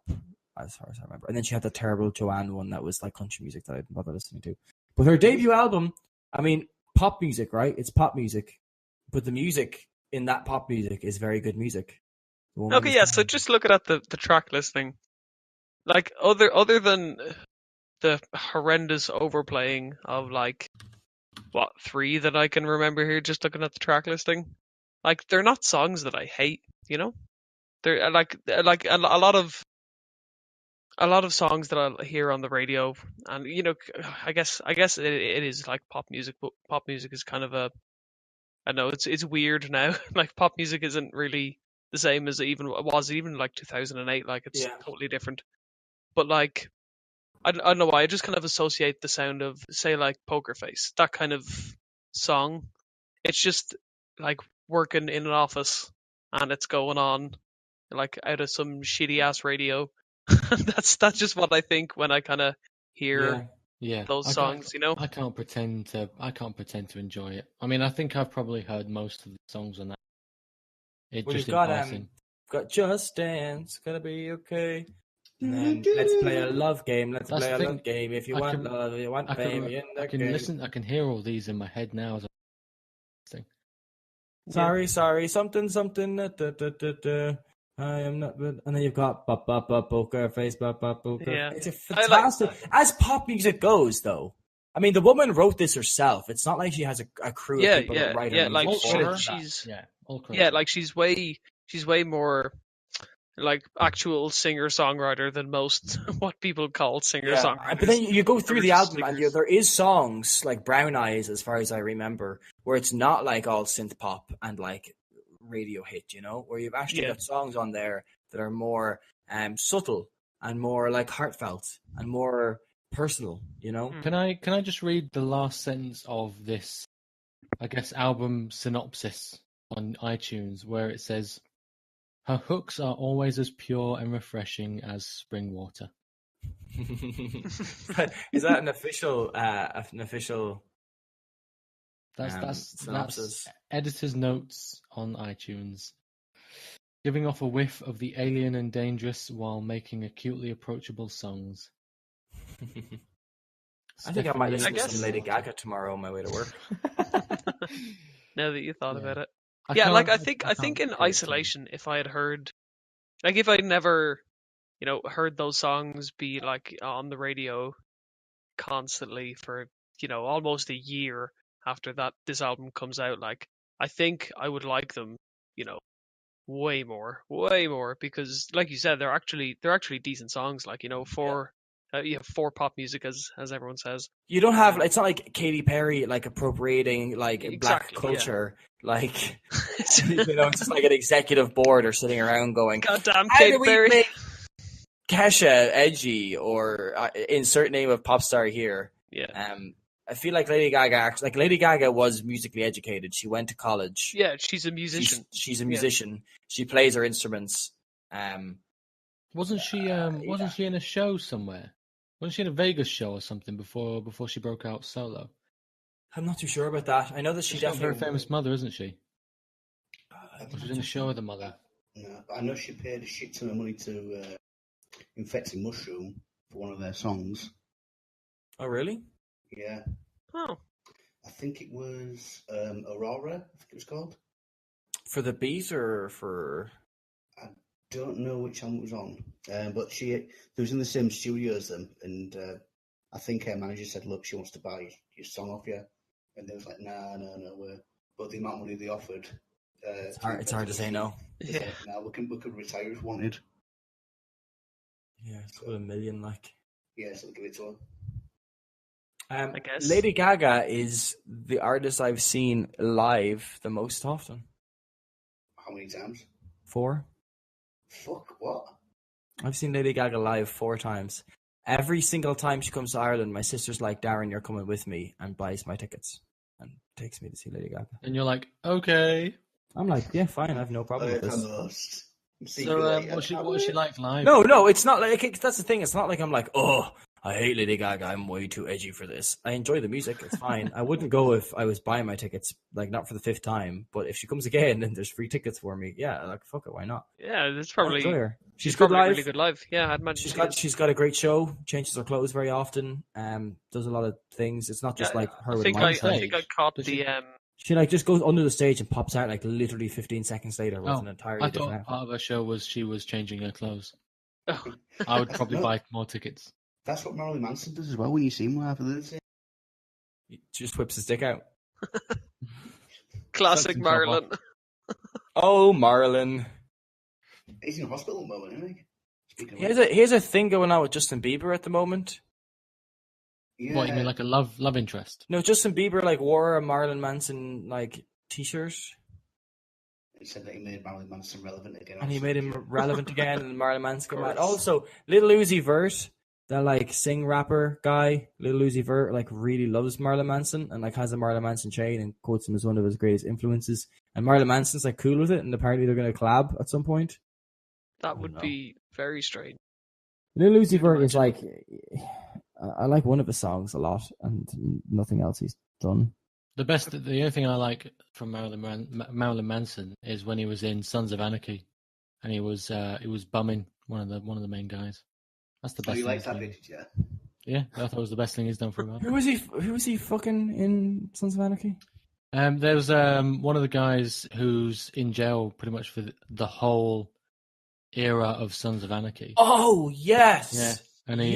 as far as I remember. And then she had the terrible Joanne one that was like country music that I didn't bother listening to. But her debut album, I mean, pop music, right? It's pop music. But the music in that pop music is very good music. Okay, yeah, so just looking at the track listing. Like, other than the horrendous overplaying of, like, 3 that I can remember here, just looking at the track listing, like, they're not songs that I hate, you know? They're, like a lot of songs that I hear on the radio, and, you know, I guess it is, like, pop music, but pop music is kind of I know, it's weird now. Like, pop music isn't really the same as it was like 2008, like, it's totally different. But, like, I don't know why, I just kind of associate the sound of, say, like, Poker Face, that kind of song. It's just, like, working in an office, and it's going on, like, out of some shitty-ass radio. That's just what I think when I kind of hear those songs, you know? I can't pretend to enjoy it. I mean, I think I've probably heard most of the songs on that. You've got Just Dance, Gonna Be Okay. And then Let's Play a Love Game. Let's play a love game. If you want love, you want fame. I can listen. I can hear all these in my head now. As Sorry, something. I am not. And then you've got Poker Face, Poker. Yeah. It's a fantastic. As pop music goes, though. I mean, the woman wrote this herself. It's not like she has a crew of people that write her music like for her. she's way more like actual singer-songwriter than most what people call singer-songwriters. But then you go through the Original album and singers. there is songs like Brown Eyes, as far as I remember, where it's not like all synth pop and like radio hit, where you've actually got songs on there that are more subtle and more like heartfelt and more personal, Can I just read the last sentence of this, I guess, album synopsis on iTunes, where it says, "Her hooks are always as pure and refreshing as spring water." Is that an official That's synopsis? editor's notes on iTunes. Giving off a whiff of the alien and dangerous while making acutely approachable songs. I think I might listen to guess- some Lady Gaga tomorrow on my way to work. Now that you thought about it. I Yeah, can't- like I think can't in put it isolation, if I had heard, like if I'd never, heard those songs be like on the radio constantly for, almost a year after this album comes out, like I think I would like them, way more, because like you said, they're actually decent songs, like, for pop music, as everyone says. You don't have. It's not like Katy Perry like appropriating like black Exactly, culture. Like it's just like an executive board or sitting around going, Goddamn "How Katy do we Perry." make Kesha edgy or insert name of pop star here?" Yeah. I feel like Lady Gaga was musically educated. She went to college. Yeah, she's a musician. She's a musician. She plays her instruments. Wasn't she in a show somewhere? Wasn't she in a Vegas show or something before she broke out solo? I'm not too sure about that. I know that She's she got a definitely very famous mother, isn't she? I Or think she's in a show with the mother. No, but I know she paid a shit ton of money to Infected Mushroom for one of their songs. Oh, really? Yeah. Oh. I think it was Aurora, I think it was called. For the beat or for? I don't know which album it was on, but they was in the same studio as them, and I think her manager said, "Look, she wants to buy your song off you," and they was like, "No, but the amount of money they offered, It's hard to say no. Yeah, like, no, we could retire if wanted. Yeah, it's about $1 million, like. Yeah, so we'll give it to her. I guess. Lady Gaga is the artist I've seen live the most often. How many times? 4. Fuck, what? I've seen Lady Gaga live 4 times. Every single time she comes to Ireland, my sister's like, "Darren, you're coming with me," and buys my tickets and takes me to see Lady Gaga. And you're like, okay. I'm like, yeah, fine, I have no problem with this. So what was she like live? No, it's not like that's the thing. It's not like I'm like, "Oh, I hate Lady Gaga. I'm way too edgy for this." I enjoy the music. It's fine. I wouldn't go if I was buying my tickets, like not for the 5th time. But if she comes again and there's free tickets for me, yeah, like fuck it, why not? Yeah, it's I probably enjoy her. She's good probably live. really good live. Yeah, I'd imagine She's got a great show. Changes her clothes very often. Does a lot of things. It's not just like her I with think a I mic. think I caught Does the she? She like just goes under the stage and pops out like literally 15 seconds later with an entirely I different thought outfit. part of her show was she was changing her clothes. Oh. I would probably No. buy more tickets. That's what Marilyn Manson does as well when you see him live. He just whips his dick out. classic Something top Marilyn. Oh, Marlon. He's in hospital at the moment, isn't he? Speaking of Here's a thing going on with Justin Bieber at the moment. yeah. What, you mean like a love interest? No, Justin Bieber like wore a Marilyn Manson like t-shirt, He said that he made Marilyn Manson relevant again. and he also. made him relevant again, and Marilyn Manson came out. course. Also, Lil Uzi Vert, that like sing rapper guy, Lil Uzi Vert, like really loves Marilyn Manson and like has a Marilyn Manson chain and quotes him as one of his greatest influences. And Marilyn Manson's like cool with it, and apparently they're going to collab at some point. That would be very strange. Lil Uzi Vert is like, I like one of his songs a lot, and nothing else he's done. The only thing I like from Marilyn Manson is when he was in Sons of Anarchy, and he was bumming one of the main guys. That's the Oh, best. you thing like he's that done. bit, yeah? Yeah, I thought it was the best thing he's done for a while. Who was he fucking in Sons of Anarchy? There was one of the guys who's in jail pretty much for the whole era of Sons of Anarchy. Oh yes, Yeah, and he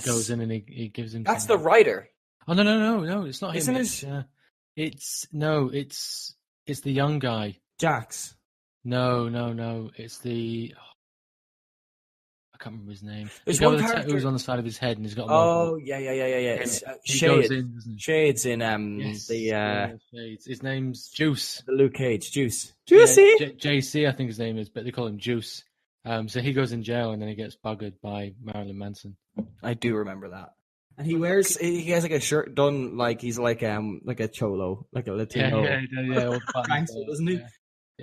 goes in and he gives him. That's the writer. Oh no! It's not Isn't him. it? It's the young guy. Jax. No. It's the I can't remember his name. There's the guy one with the character tattoos on the side of his head, and he's got a logo. Oh yeah. It's He goes Shades. in, doesn't he? Shades in Yes, the Shades. His name's Juice. the Luke Cage Juice. Yeah, Juicy. JC, I think his name is, but they call him Juice. So he goes in jail and then he gets buggered by Marilyn Manson. I do remember that. And he has like a shirt done like he's like a cholo, like a Latino. Yeah. Gangster, doesn't he? Yeah.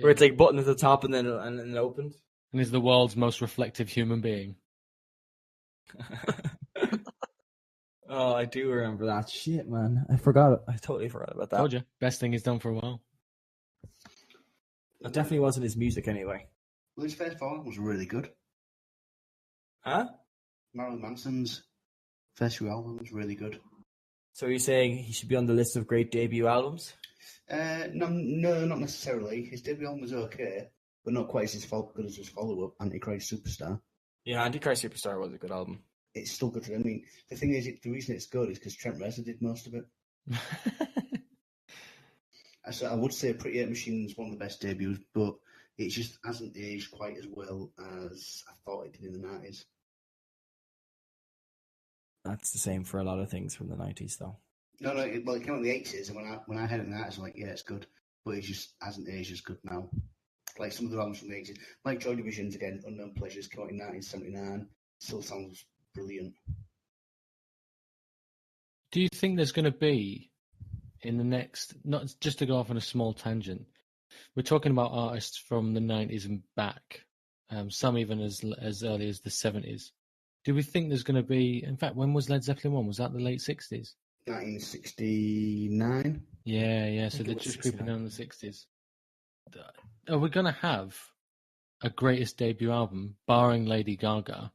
Where it's like button at the top and then opened. And he's the world's most reflective human being. Oh, I do remember that. Shit, man. I forgot. I totally forgot about that. Told you. Best thing he's done for a while. It definitely wasn't his music anyway. Well, his first album was really good. Huh? Marilyn Manson's first few albums was really good. So you're saying he should be on the list of great debut albums? No, not necessarily. His debut album was okay, but not quite as good as his follow-up, Antichrist Superstar. Yeah, Antichrist Superstar was a good album. It's still good. I mean, the thing is, the reason it's good is because Trent Reznor did most of it. So I would say Pretty Hate Machine is one of the best debuts, but it just hasn't aged quite as well as I thought it did in the 90s. That's the same for a lot of things from the 90s, though. No, it came out in the 80s, and when I heard it in the 90s, I'm like, yeah, it's good, but it just hasn't aged as good now. Like some of the albums from the 80s, like Joy Division's again, Unknown Pleasures, came out in 1979, still sounds brilliant. Do you think there's going to be in the next, not just to go off on a small tangent, we're talking about artists from the 90s and back, some even as early as the 70s. Do we think there's going to be, in fact, when was Led Zeppelin 1? Was that the late 60s? 1969. Yeah, so they're just creeping down in the 60s. Are we going to have a greatest debut album, barring Lady Gaga,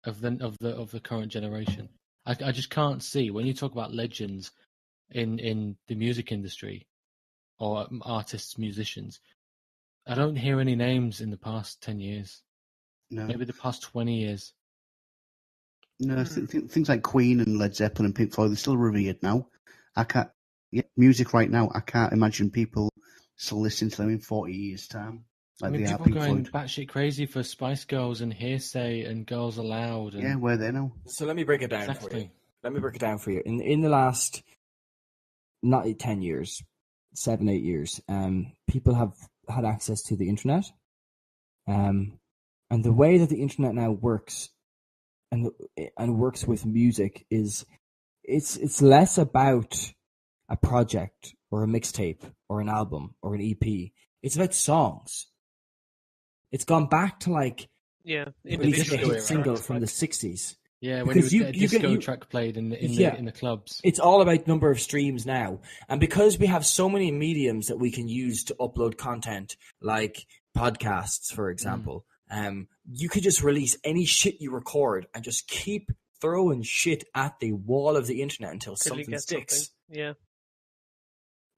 of the current generation? I just can't see, when you talk about legends in the music industry or artists, musicians, I don't hear any names in the past 10 years. No. Maybe the past 20 years. No, things like Queen and Led Zeppelin and Pink Floyd, they're still revered now. Music right now, I can't imagine people still listening to them in 40 years' time. Like people Pink are going Floyd. batshit crazy for Spice Girls and Hearsay and Girls Aloud. And... Yeah, where they now. So let me break it down Exactly. for you. Let me break it down for you. In the last, not 10 years, 7-8 years, people have had access to the internet. And the way that the internet now works and works with music is it's less about a project or a mixtape or an album or an EP. It's about songs. It's gone back to like releasing a hit single from the 60s. Yeah, when you get a disco track played in the clubs. It's all about number of streams now. And because we have so many mediums that we can use to upload content, like podcasts, for example, you could just release any shit you record and just keep throwing shit at the wall of the internet until something sticks. Yeah.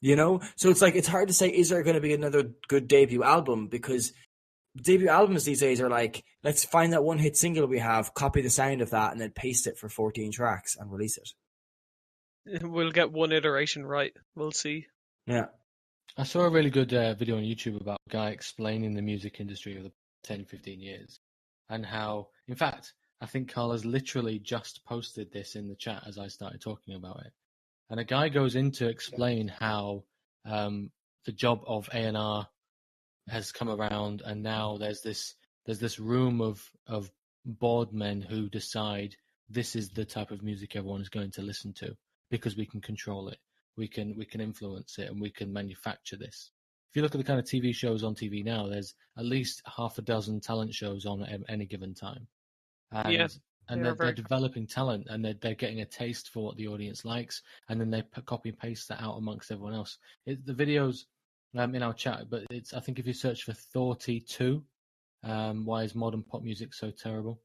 You know? So it's like, it's hard to say, is there going to be another good debut album? Because debut albums these days are like, let's find that one hit single we have, copy the sound of that, and then paste it for 14 tracks and release it. We'll get one iteration right. We'll see. Yeah. I saw a really good video on YouTube about a guy explaining the music industry of the 10, 15 years and how, in fact, I think Carl has literally just posted this in the chat as I started talking about it. And a guy goes in to explain how the job of A&R has come around, and now there's this room of board men who decide this is the type of music everyone is going to listen to because we can control it, we can influence it, and we can manufacture this. If you look at the kind of TV shows on TV now, there's at least half a dozen talent shows on at any given time, and they're developing talent, and they're getting a taste for what the audience likes, and then they copy and paste that out amongst everyone else. The videos in our chat, but I think if you search for Thoughty2, why is modern pop music so terrible?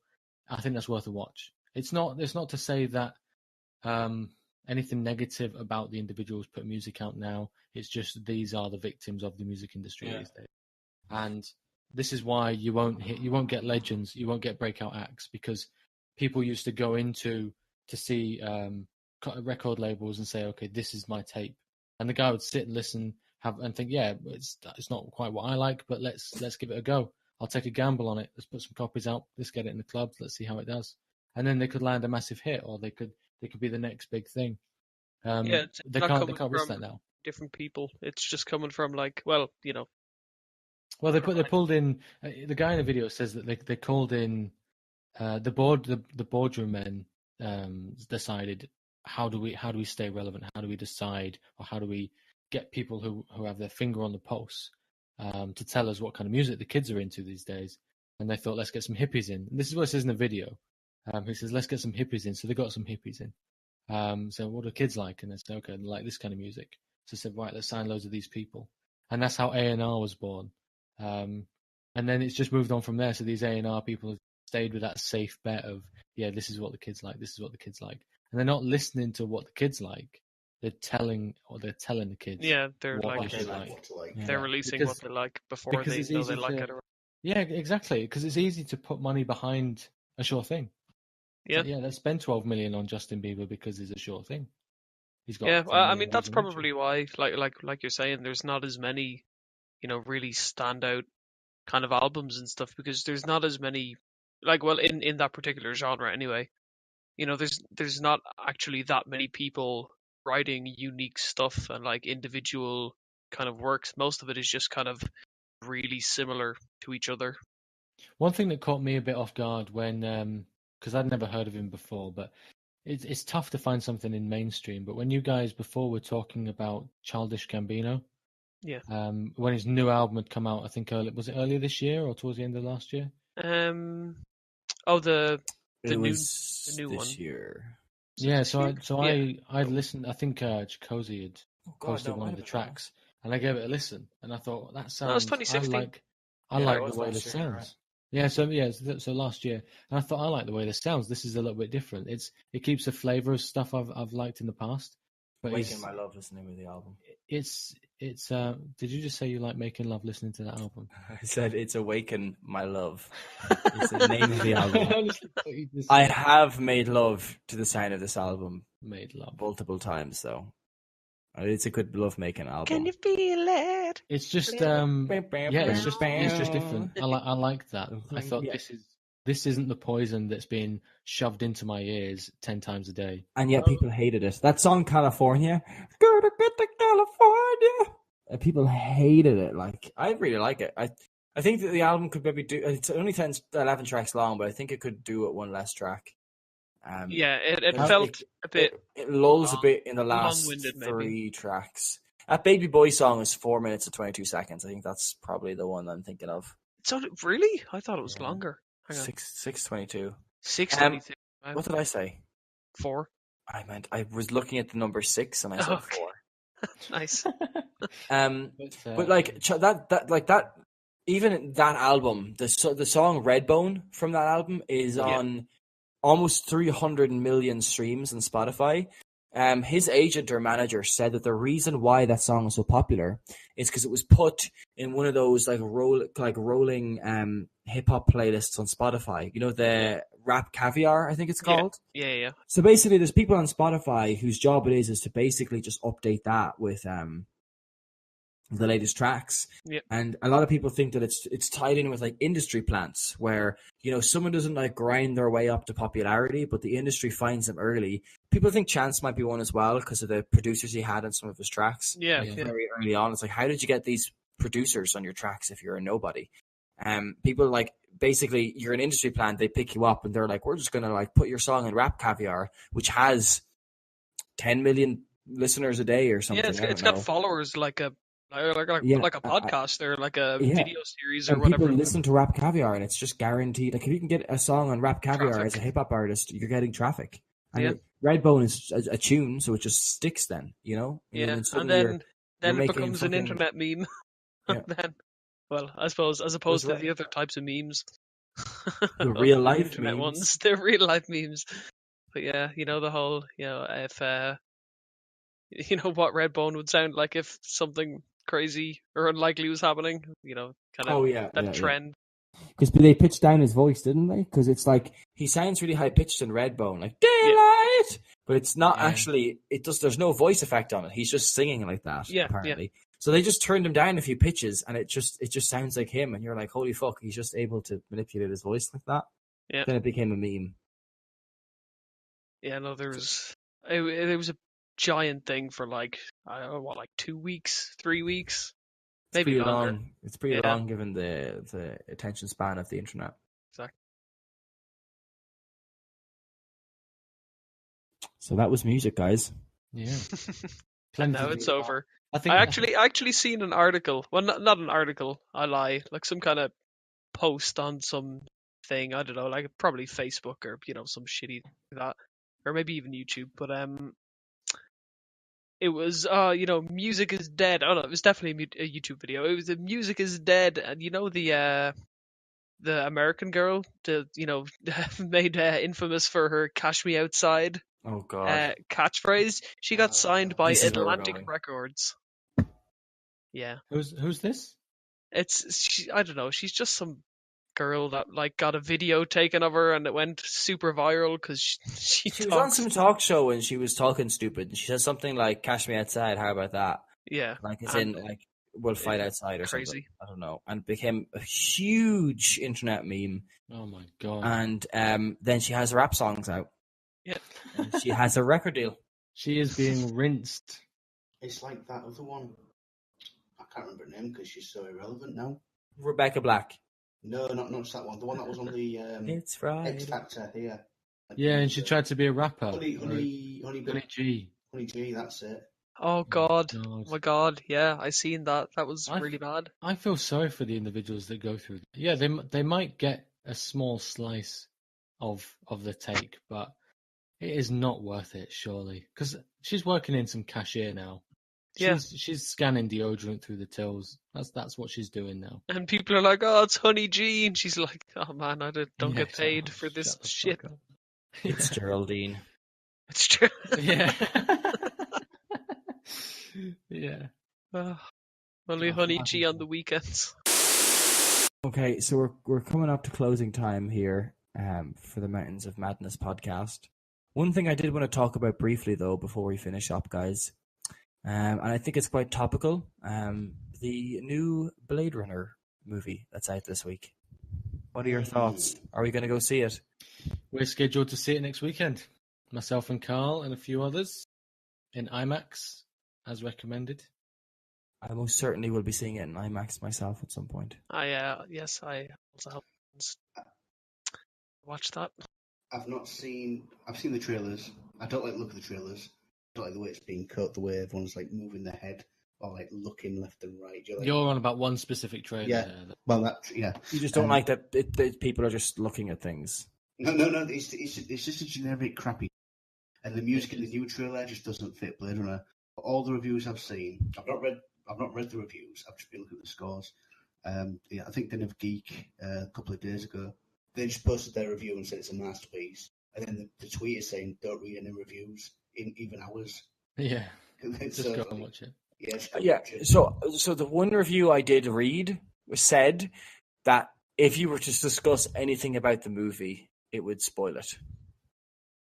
I think that's worth a watch. It's not to say that anything negative about the individuals put music out now. It's just these are the victims of the music industry these days, and this is why you won't get legends, you won't get breakout acts, because people used to go into to see record labels and say, okay, this is my tape, and the guy would sit and listen and think, yeah, it's not quite what I like, but let's give it a go. I'll take a gamble on it. Let's put some copies out. Let's get it in the clubs. Let's see how it does. And then they could land a massive hit, or they could be the next big thing. It's They not can't coming risk from that now. different people. It's just coming from like, well, Well, they pulled in the guy in the video says that they called in the boardroom men decided how do we stay relevant? How do we decide, or how do we get people who have their finger on the pulse to tell us what kind of music the kids are into these days? And they thought, let's get some hippies in. And this is what it says in the video. He says, let's get some hippies in. So they got some hippies in. So what do kids like? And they said, okay, they like this kind of music. So they said, right, let's sign loads of these people. And that's how A&R was born. And then it's just moved on from there. So these A&R people have stayed with that safe bet of, yeah, this is what the kids like. This is what the kids like. And they're not listening to what the kids like. They're telling the kids. Yeah, they're what like, they should like. What to like. Yeah. they're releasing Because- what they like before because they it's know easy they like to- it. Yeah, exactly. Because it's easy to put money behind a sure thing. Yeah. So, let's spend 12 million on Justin Bieber because he's a sure thing. He's got. Yeah, 10 well, I million mean that's views on YouTube. probably why, like you're saying, there's not as many, really standout kind of albums and stuff, because there's not as many, in that particular genre anyway. There's not actually that many people writing unique stuff and like individual kind of works. Most of it is just kind of really similar to each other. One thing that caught me a bit off guard when, because I'd never heard of him before, but it's tough to find something in mainstream. But when you guys before were talking about Childish Gambino, Yeah. When his new album had come out, I think was it earlier this year or towards the end of last year? Oh, the It new was the new this one. year. Yeah, Yeah. I listened. I think Chikozy had Oh, God, posted no, one might of the have been tracks, and I gave it a listen, and I thought that No, it was sounds. 2016. I Yeah, like it was the way last this year, sounds. right. So last year, and I thought I like the way this sounds. This is a little bit different. It keeps the flavor of stuff I've liked in the past, but Waking My Love is the name of the album. it's. Did you just say you like making love listening to that album? I said it's Awaken My Love. It's the name of the album. I honestly thought you just I said have made love to the sound of this album made love. multiple times, though. It's a good love-making album. Can you feel it? It's just it's just different. I like that. I thought Yeah. this isn't the poison that's being shoved into my ears 10 times a day. And yet people hated it. That song California, go to get to California. People hated it. Like, I really like it. I think that the album could maybe do. It's only 11 tracks long, but I think it could do it one less track. Yeah, it It- felt a bit. It lulls a bit in the last long-winded, maybe. 3 tracks. That Baby Boy song is 4 minutes and 22 seconds. I think that's probably the one I'm thinking of. So really, I thought it was Yeah. longer. Hang on, 6:22. 6:22. What did I say? 4. I was looking at the number 6 and I said Okay. 4. Nice. But like that, even that album, the song Redbone from that album is on almost 300 million streams on Spotify. His agent or manager said that the reason why that song is so popular is because it was put in one of those rolling hip hop playlists on Spotify. You know, the Rap Caviar, I think it's called. Yeah. So basically, there's people on Spotify whose job it is to basically just update that with the latest tracks. Yeah. And a lot of people think that it's tied in with like industry plants, where someone doesn't like grind their way up to popularity, but the industry finds them early. People think Chance might be one as well because of the producers he had on some of his tracks. Yeah. Very early on, it's like, how did you get these producers on your tracks if you're a nobody? People like, basically, you're an industry plant, they pick you up and they're like, we're just gonna like put your song in Rap Caviar, which has 10 million listeners a day or something. Yeah, it's got followers like a podcast or like a video series or and whatever. people listen to Rap Caviar, and it's just guaranteed. Like, if you can get a song on Rap Caviar Traffic. as a hip hop artist, you're getting traffic. And Yeah. Redbone is a tune, so it just sticks. Then And And suddenly then you're it making becomes an fucking- internet meme. Yeah. Then, well, I suppose as opposed to right. the other types of memes, The real life internet memes. ones, the real life memes. But yeah, the whole, if what Redbone would sound like if something crazy or unlikely was happening. Kind of that trend. Because they pitched down his voice, didn't they? Because it's like he sounds really high pitched in Redbone, like daylight, but it's not Yeah. actually. There's no voice effect on it. He's just singing like that. Yeah, apparently. So they just turned him down a few pitches, and it just sounds like him, and you're like, holy fuck, he's just able to manipulate his voice like that. Yeah. Then it became a meme. Yeah, no, it was a giant thing for like, I don't know, what, like 2 weeks, 3 weeks, It's maybe pretty longer. long. It's pretty Yeah. long given the attention span of the internet. Exactly. So that was music, guys. Yeah. And now it's over. I actually seen an article. Well, not an article. I lie. Like some kind of post on some thing. I don't know, like probably Facebook or some shitty like that, or maybe even YouTube. But it was music is dead. Oh no, it was definitely a YouTube video. It was the music is dead, and the American girl, made infamous for her "Cash Me Outside" Oh god. catchphrase. She got signed by This is where we're Atlantic going. Records. Yeah, Who's this? I don't know. She's just some girl that like got a video taken of her and it went super viral because she She was on some talk show and she was talking stupid. And she said something like, "Cash me outside. How about that?" Yeah, Like it's in like we'll fight outside or crazy. something. I don't know. And became a huge internet meme. Oh my god. And then she has rap songs out. Yeah. And she has a record deal. She is being rinsed. It's like that other one. I can't remember her name because she's so irrelevant now. Rebecca Black. No, not that one. The one that was on the It's Friday. X Factor here. Yeah, and she tried to be a rapper. Honey G. Honey G, that's it. Oh god. God. Oh my god. Yeah, I seen that. That was really bad. I feel sorry for the individuals that go through. Yeah, they might get a small slice of the take, but it is not worth it, surely, because she's working in some cashier now. Yeah. She's scanning deodorant through the tills. That's what she's doing now. And people are like, "Oh, it's Honey G," and she's like, "Oh man, I don't Yeah, get paid oh, for this shut the shit." fuck up. It's Geraldine. It's true. Yeah. Yeah. Only Oh, Honey G on the weekends. Okay, so we're coming up to closing time here for the Mountains of Madness podcast. One thing I did want to talk about briefly, though, before we finish up, guys, and I think it's quite topical, the new Blade Runner movie that's out this week. What are your thoughts? Are we going to go see it? We're scheduled to see it next weekend. Myself and Carl and a few others in IMAX, as recommended. I most certainly will be seeing it in IMAX myself at some point. Yes, I also helped watch that. I've seen the trailers. I don't like the look of the trailers. I don't like the way it's being cut, the way everyone's like moving their head or like looking left and right. You're on about one specific trailer. Yeah. There. Well, You just don't like that people are just looking at things. No. It's just a generic crappy. And the music in the new trailer just doesn't fit Blade Runner. All the reviews I've seen, I've not read the reviews. I've just been looking at the scores. I think Den of Geek a couple of days ago, they just posted their review and said it's a masterpiece. And then the tweet is saying don't read any reviews in even ours. Yeah. Just Go and watch it. Yeah. So the one review I did read said that if you were to discuss anything about the movie, it would spoil it.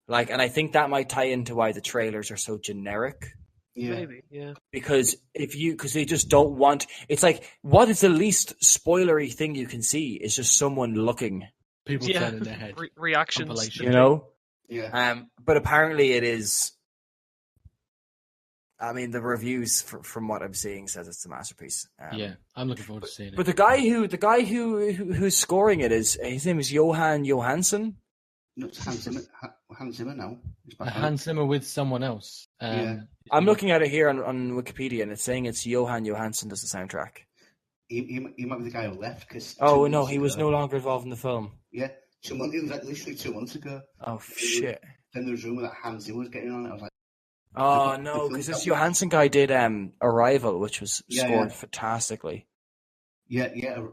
And I think that might tie into why the trailers are so generic. Yeah. Maybe, yeah. Because they just don't want. It's like, what is the least spoilery thing you can see? Is just someone looking. People turning their head. Reactions. You know. Yeah. But apparently it is. I mean, the reviews from what I'm seeing says it's a masterpiece. Yeah, I'm looking forward to seeing it. But the guy who's scoring it his name is Johan Johansson. No, it's Hans Zimmer now. Hans Zimmer with someone else. I'm looking at it here on Wikipedia, and it's saying it's Johan Johansson does the soundtrack. He might be the guy who left. He was no longer involved in the film. Yeah, it was like literally 2 months ago. Oh, shit. Then there was rumor that Hans Zimmer was getting on it. I was like, oh, no, because this Johansson guy did Arrival, which was scored fantastically. Yeah.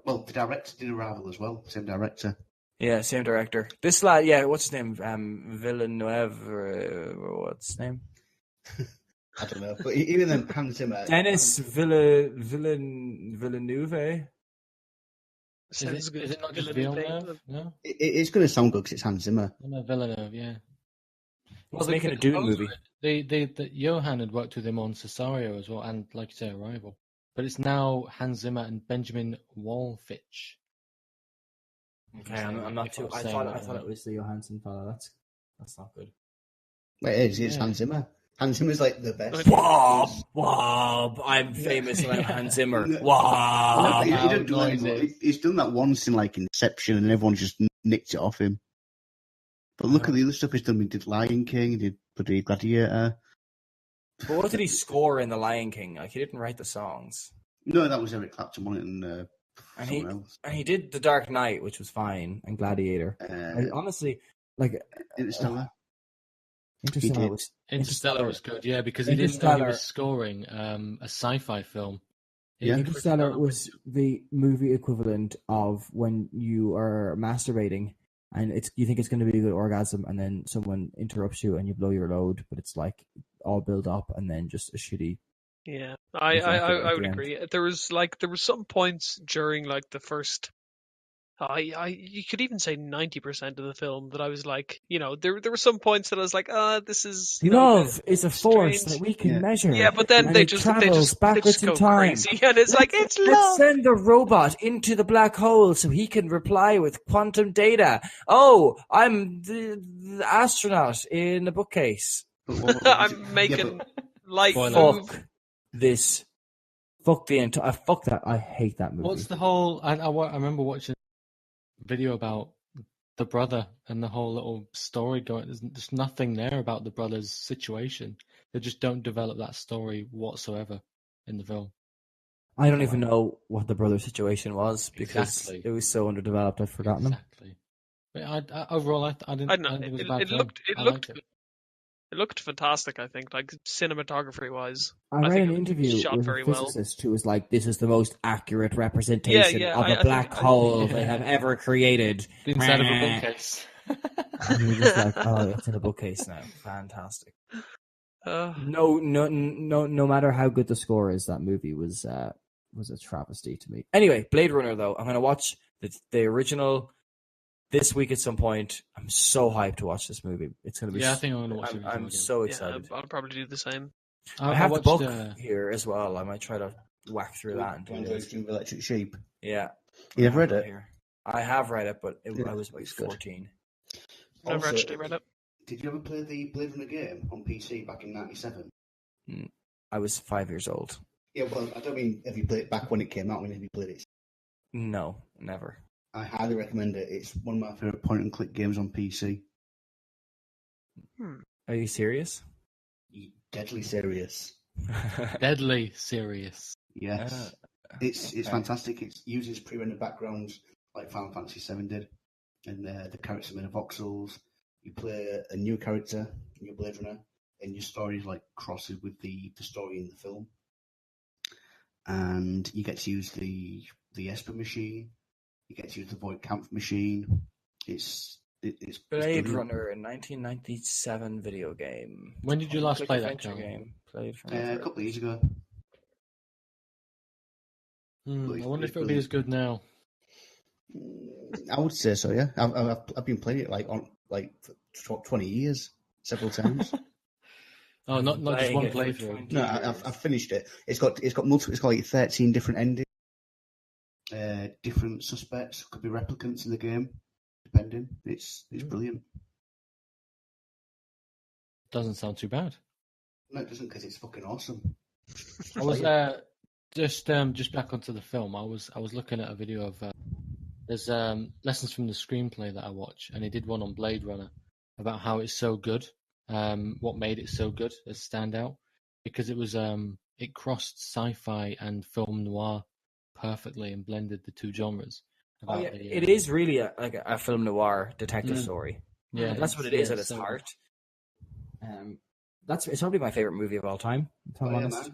Well, the director did Arrival as well. Same director. Yeah, same director. This lad, what's his name? Villeneuve, or what's his name? I don't know. But even then, Hans Zimmer. Dennis Villeneuve. Is it not just Villeneuve? No? It's going to sound good because it's Hans Zimmer. No, Villeneuve, yeah. He's making a Dune movie. The Johan had worked with him on Cesario as well, and like you say, Arrival. But it's now Hans Zimmer and Benjamin Wallfisch. Okay, I'm not too. I thought it was the Johansson fella. That's not good. Wait, it's Hans Zimmer. Hans Zimmer's like the best. Wob! I'm famous about Hans Zimmer. Wob! He's done that once in like Inception, and everyone just nicked it off him. But look at the other stuff he's done. He did Lion King. He did Bloody Gladiator. But what did he score in the Lion King? Like he didn't write the songs. No, that was Eric Clapton on it, and he did The Dark Knight, which was fine, and Gladiator. Honestly, like Interstellar. Interstellar was good, yeah, because he didn't know he was scoring a sci-fi film. Yeah. Interstellar was the movie equivalent of when you are masturbating and you think it's going to be a good orgasm, and then someone interrupts you and you blow your load, but it's like all built up and then just a shitty. Yeah, I would agree. There was some points during like the first. You could even say 90% of the film that I was like, there were some points that I was like, this is love is a force that we can measure. Yeah, but then they just backwards in time, crazy, and it's like it's love. Let's send the robot into the black hole so he can reply with quantum data. Oh, I'm the astronaut in the bookcase. I'm making light move. Fuck this. Fuck the entire. Fuck that. I hate that movie. What's the whole? I remember watching video about the brother and the whole little story going. There's nothing there about the brother's situation. They just don't develop that story whatsoever in the film. I don't even know what the brother's situation was because it was so underdeveloped. I've forgotten them. Exactly. But overall, I didn't. I don't know. I think it was a bad film. It looked fantastic, I think, like cinematography-wise. I read an interview with a physicist who was like, this is the most accurate representation of a black hole they have ever created. Inside of a bookcase. And he was just like, oh, it's in a bookcase now. Fantastic. No matter how good the score is, that movie was a travesty to me. Anyway, Blade Runner, though. I'm going to watch the original this week at some point. I'm so hyped to watch this movie. It's going to be. Yeah, I think I'm going to watch it. I'm so excited. I'll probably do the same. I have the book here as well. I might try to whack through that. And do Electric Sheep. Yeah. You've read it? Here. I have read it, but I was like 14. I've actually read it. Did you ever play the Bladerunner game on PC back in '97? I was 5 years old. Yeah, well, I don't mean have you played it back when it came out. I mean, have you played it? No, never. I highly recommend it. It's one of my favourite point-and-click games on PC. Are you serious? Deadly serious. Deadly serious. Yes. It's fantastic. It uses pre-rendered backgrounds like Final Fantasy VII did. And the characters are made of voxels. You play a new character in your Blade Runner, and your story like crosses with the story in the film. And you get to use the Esper machine. You get to use the Void Kampf machine. It's Blade Runner, a 1997 video game. When did you last play that game? A couple of years ago. I wonder if it'll be as good now. I would say so. Yeah, I've been playing it for 20 years, several times. Oh, not just one playthrough. No, I've finished it. It's got multiple. It's got like 13 different endings. Different suspects could be replicants in the game, depending. It's brilliant. Doesn't sound too bad. No, it doesn't, because it's fucking awesome. I was just back onto the film. I was looking at a video of there's lessons from the screenplay that I watch, and he did one on Blade Runner about how it's so good. What made it so good as standout, because it was it crossed sci-fi and film noir perfectly and blended the two genres. It is really a film noir detective story. Yeah, that's what it is at its heart. It's probably my favorite movie of all time, if I'm honest.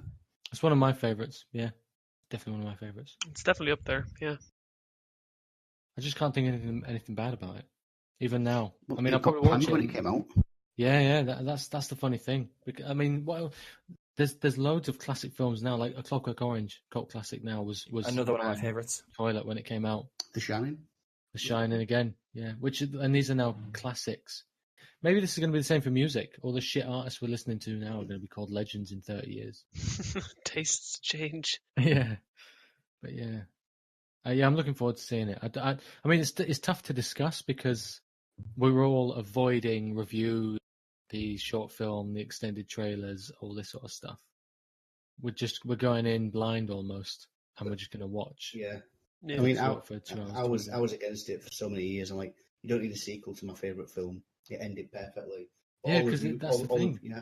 It's one of my favorites. Yeah, definitely one of my favorites. It's definitely up there. Yeah. I just can't think anything bad about it, even now. Well, I mean, I probably watched it when it came out. Yeah, that's the funny thing. I mean, there's loads of classic films now, like A Clockwork Orange, cult classic now, was another one of my favorites. Toilet when it came out. The Shining. The Shining again, yeah. And these are now classics. maybe this is going to be the same for music. All the shit artists we're listening to now are going to be called legends in 30 years. Tastes change. Yeah, but yeah. Yeah, I'm looking forward to seeing it. I mean, it's tough to discuss because we're all avoiding reviews, the short film, the extended trailers, all this sort of stuff. We're going in blind almost, and we're just going to watch. Yeah. Yeah. I mean, for 2 hours. I was against it for so many years. I'm like, you don't need a sequel to my favourite film. It ended perfectly. But Yeah, because that's the thing. Yeah.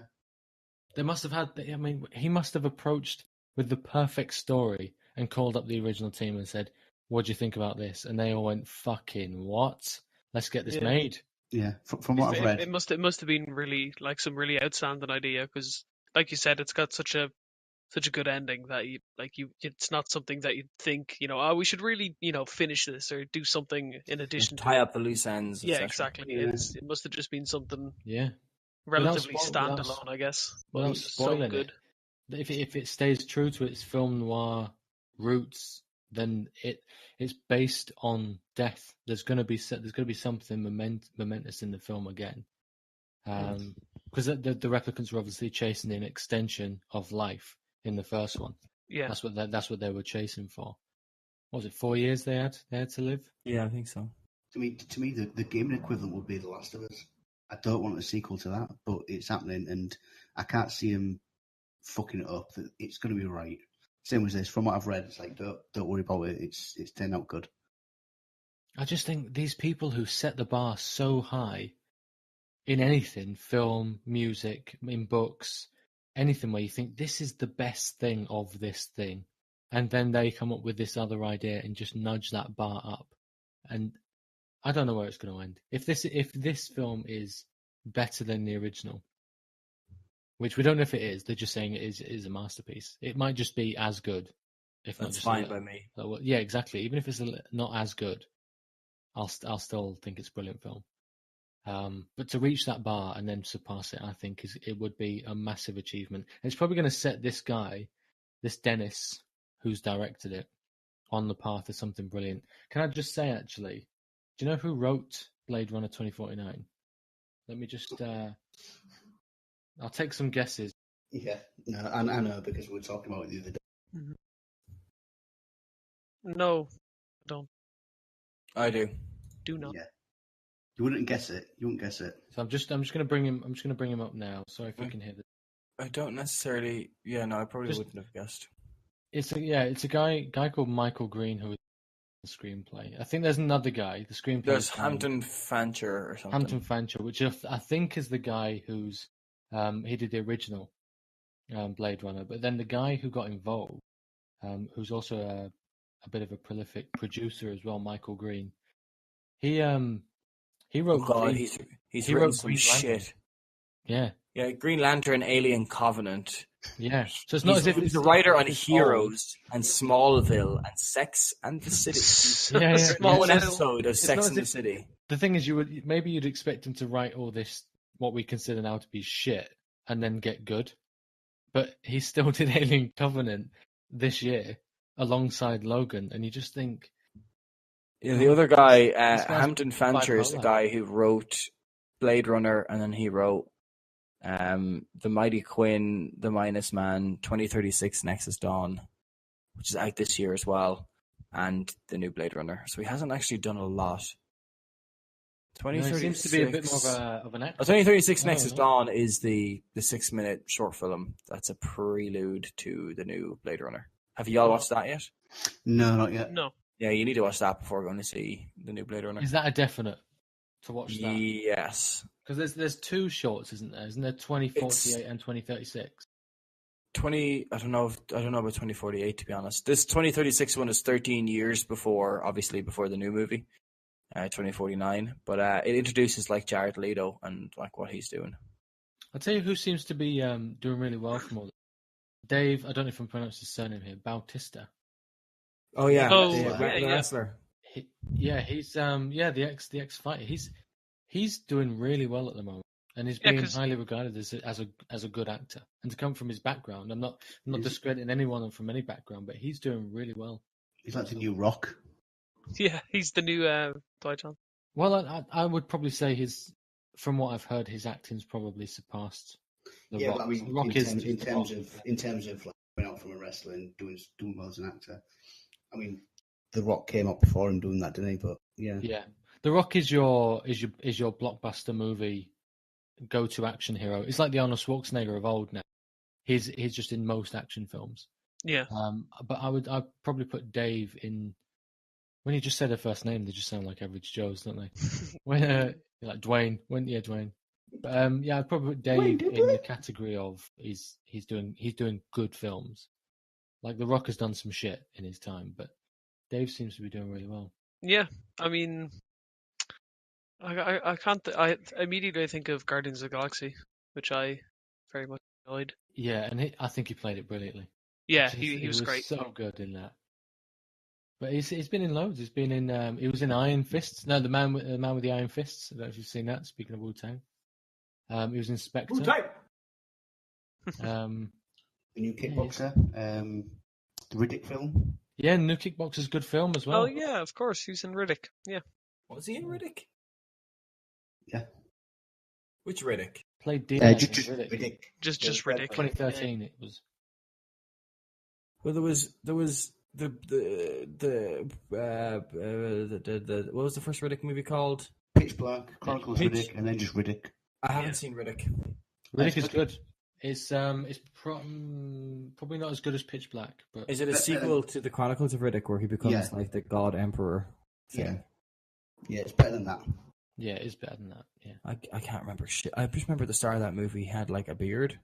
They must have had. I mean, he must have approached with the perfect story and called up the original team and said, "What do you think about this?" And they all went, "Fucking what? Let's get this made." Yeah. From what I've read, It must have been really like some really outstanding idea because, like you said, it's got such a good ending that it's not something that you'd think, oh, we should really, finish this or do something in addition to tie up the loose ends. Yeah, etc. exactly. Yeah. It must have just been something Yeah, relatively without standalone, I guess. But it without was so spoiling good. it. If it stays true to its film noir roots, then it's based on death. There's going to be something momentous in the film again, because the replicants were obviously chasing an extension of life in the first one. Yeah, that's what they were chasing for. What was it 4 years they had to live? Yeah, I think so. to me, the gaming equivalent would be The Last of Us. I don't want a sequel to that, but it's happening, and I can't see him fucking it up. That it's going to be right. Same as this. From what I've read, it's like don't worry about it. It's turned out good. I just think these people who set the bar so high in anything, film, music, in books, anything where you think this is the best thing of this thing, and then they come up with this other idea and just nudge that bar up. And I don't know where it's going to end. If this film is better than the original, which we don't know if it is, they're just saying it is a masterpiece. It might just be as good. If not That's just fine by me. Yeah, exactly. Even if it's not as good, I'll still think it's a brilliant film. But to reach that bar and then surpass it, I think it would be a massive achievement. And it's probably going to set this guy, this Dennis, who's directed it, on the path of something brilliant. Can I just say, actually, do you know who wrote Blade Runner 2049? Let me just... I'll take some guesses. Yeah, no, I know because we were talking about it the other day. Mm-hmm. No, don't. I do. Do not. Yeah, you wouldn't guess it. You wouldn't guess it. So I'm just going to bring him. I'm just going to bring him up now. Sorry if you can hear this. I don't necessarily. Yeah, no, I probably wouldn't have guessed. It's a guy called Michael Green who is the screenplay. I think there's another guy. The screenplay. There's Hampton Fancher or something. Hampton Fancher, which I think is the guy who's he did the original Blade Runner, but then the guy who got involved, who's also a bit of a prolific producer as well, Michael Green. He wrote. Oh God, he's written some shit. Yeah. Yeah, Green Lantern, Alien Covenant. Yeah. So it's not as if he's a writer on Heroes and Smallville and Sex and the City. Yeah. Small episode of Sex and the City. The thing is, you'd expect him to write all this, what we consider now to be shit, and then get good. But he still did Alien Covenant this year alongside Logan, and you just think. Yeah, the other guy, Hampton Fancher, is the guy who wrote Blade Runner, and then he wrote The Mighty Quinn, The Minus Man, 2036 Nexus Dawn, which is out this year as well, and the new Blade Runner. So he hasn't actually done a lot. 2036 seems to be a bit more of an actor. 2036 Nexus Dawn is the 6-minute short film. That's a prelude to the new Blade Runner. Have you all watched that yet? No, not yet. No. Yeah, you need to watch that before going to see the new Blade Runner. Is that a definite to watch that? Yes. Because there's two shorts, isn't there? Isn't there 2048 and 2036? I don't know about 2048, to be honest. This 2036 one is 13 years before the new movie, 2049. But it introduces like Jared Leto and like what he's doing. I'll tell you who seems to be doing really well from all this. Dave, I don't know if I'm pronouncing his surname here, Bautista. Oh yeah, the wrestler. He's the ex fighter. He's doing really well at the moment, and he's being highly regarded as a good actor. And to come from his background, I'm not discrediting anyone from any background, but he's doing really well. He's like the new Rock. Yeah, he's the new Dwight Johnson. Well, I would probably say from what I've heard, his acting's probably surpassed the Rock. But I mean, The Rock in terms of like going out from a wrestler and doing well as an actor, I mean, The Rock came up before him doing that, didn't he? But yeah, The Rock is your blockbuster movie go-to action hero. It's like the Arnold Schwarzenegger of old now. He's just in most action films. Yeah. But I'd probably put Dave in. When you just said her first name, they just sound like average Joes, don't they? When like Dwayne, Dwayne. But I'd probably put Dave in the category of he's doing good films. Like The Rock has done some shit in his time, but Dave seems to be doing really well. Yeah, I mean, I can't. I immediately think of Guardians of the Galaxy, which I very much enjoyed. Yeah, and I think he played it brilliantly. Yeah, he was great. So good in that. But he's been in loads. He's been in. He was in Iron Fists. No, the man with the Iron Fists. I don't know if you've seen that. Speaking of Wu-Tang, he was in Spectre. Wu-Tang. The new Kickboxer, the Riddick film. Yeah, New Kickboxer's a good film as well. Oh yeah, of course, he's in Riddick. Yeah. Was he in Riddick? Yeah. Which Riddick? Played Dean. Just Riddick. Just Riddick. 2013 it was. Well, there was the what was the first Riddick movie called? Pitch Black, Chronicles Riddick, and then just Riddick. I haven't seen Riddick. Riddick is good. It's probably not as good as Pitch Black, but Is it a sequel to the Chronicles of Riddick where he becomes like the God Emperor thing? Yeah, it's better than that. Yeah, it is better than that. Yeah, I can't remember shit. I just remember the star of that movie had like a beard.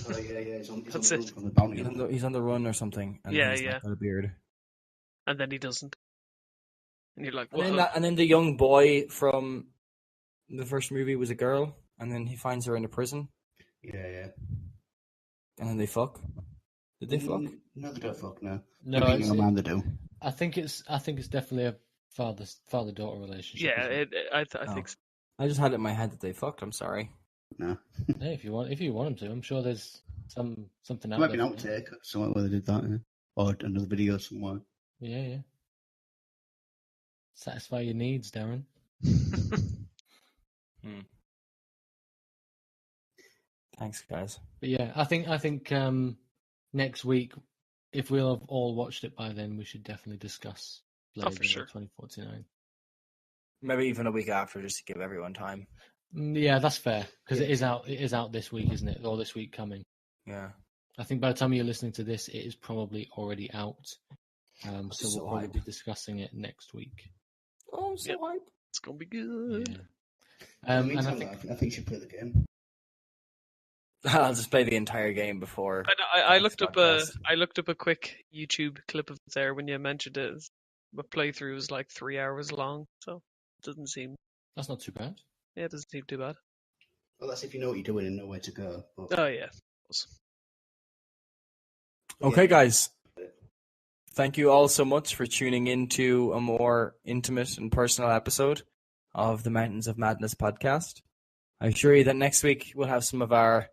Oh yeah, he's on That's the it. run from the bounty. He's on the run or something. And Yeah, he's yeah. got a beard. And then he doesn't. And you're like, And then the young boy from the first movie was a girl, and then he finds her in a prison, Yeah. and then they fuck. Did they fuck? No, they don't fuck. No, no, being a man, they do. I think it's definitely a father-daughter relationship. yeah, I think so. I just had it in my head that they fucked. I'm sorry. No, Hey, if you want them to, I'm sure there's something out there might be there. an outtake somewhere where they did that, or another video somewhere. Yeah. Satisfy your needs, Darren. Thanks, guys. But yeah, I think next week, if we'll have all watched it by then, we should definitely discuss Blade Runner sure. 2049. Maybe even a week after, just to give everyone time. Yeah, that's fair because it is out this week, isn't it? Or this week coming. Yeah. I think by the time you're listening to this, it is probably already out. So we'll probably be discussing it next week. Oh, I'm so hyped. It's gonna be good. Yeah. In the meantime, I think you should play the game. I'll just play the entire game before. I looked up a quick YouTube clip of it there when you mentioned it. The playthrough was like 3 hours long, so it doesn't seem. That's not too bad. Yeah, it doesn't seem too bad. Well, that's if you know what you're doing and know where to go. But... Oh yeah. Okay, guys. Thank you all so much for tuning in to a more intimate and personal episode of the Mountains of Madness podcast. I assure you that next week we'll have some of our,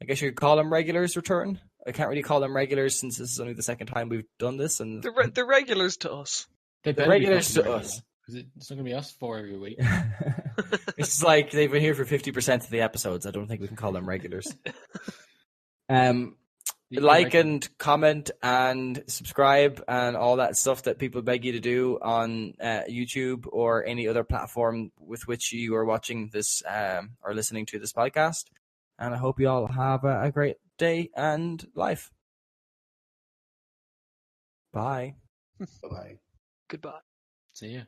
I guess you could call them regulars return. I can't really call them regulars since this is only the second time we've done this. And the regulars to us. The regulars to us. Because it's not going to be us 4 every week. It's like they've been here for 50% of the episodes. I don't think we can call them regulars. Like and comment and subscribe and all that stuff that people beg you to do on YouTube or any other platform with which you are watching this or listening to this podcast. And I hope you all have a great day and life. Bye. Bye. Goodbye. See ya.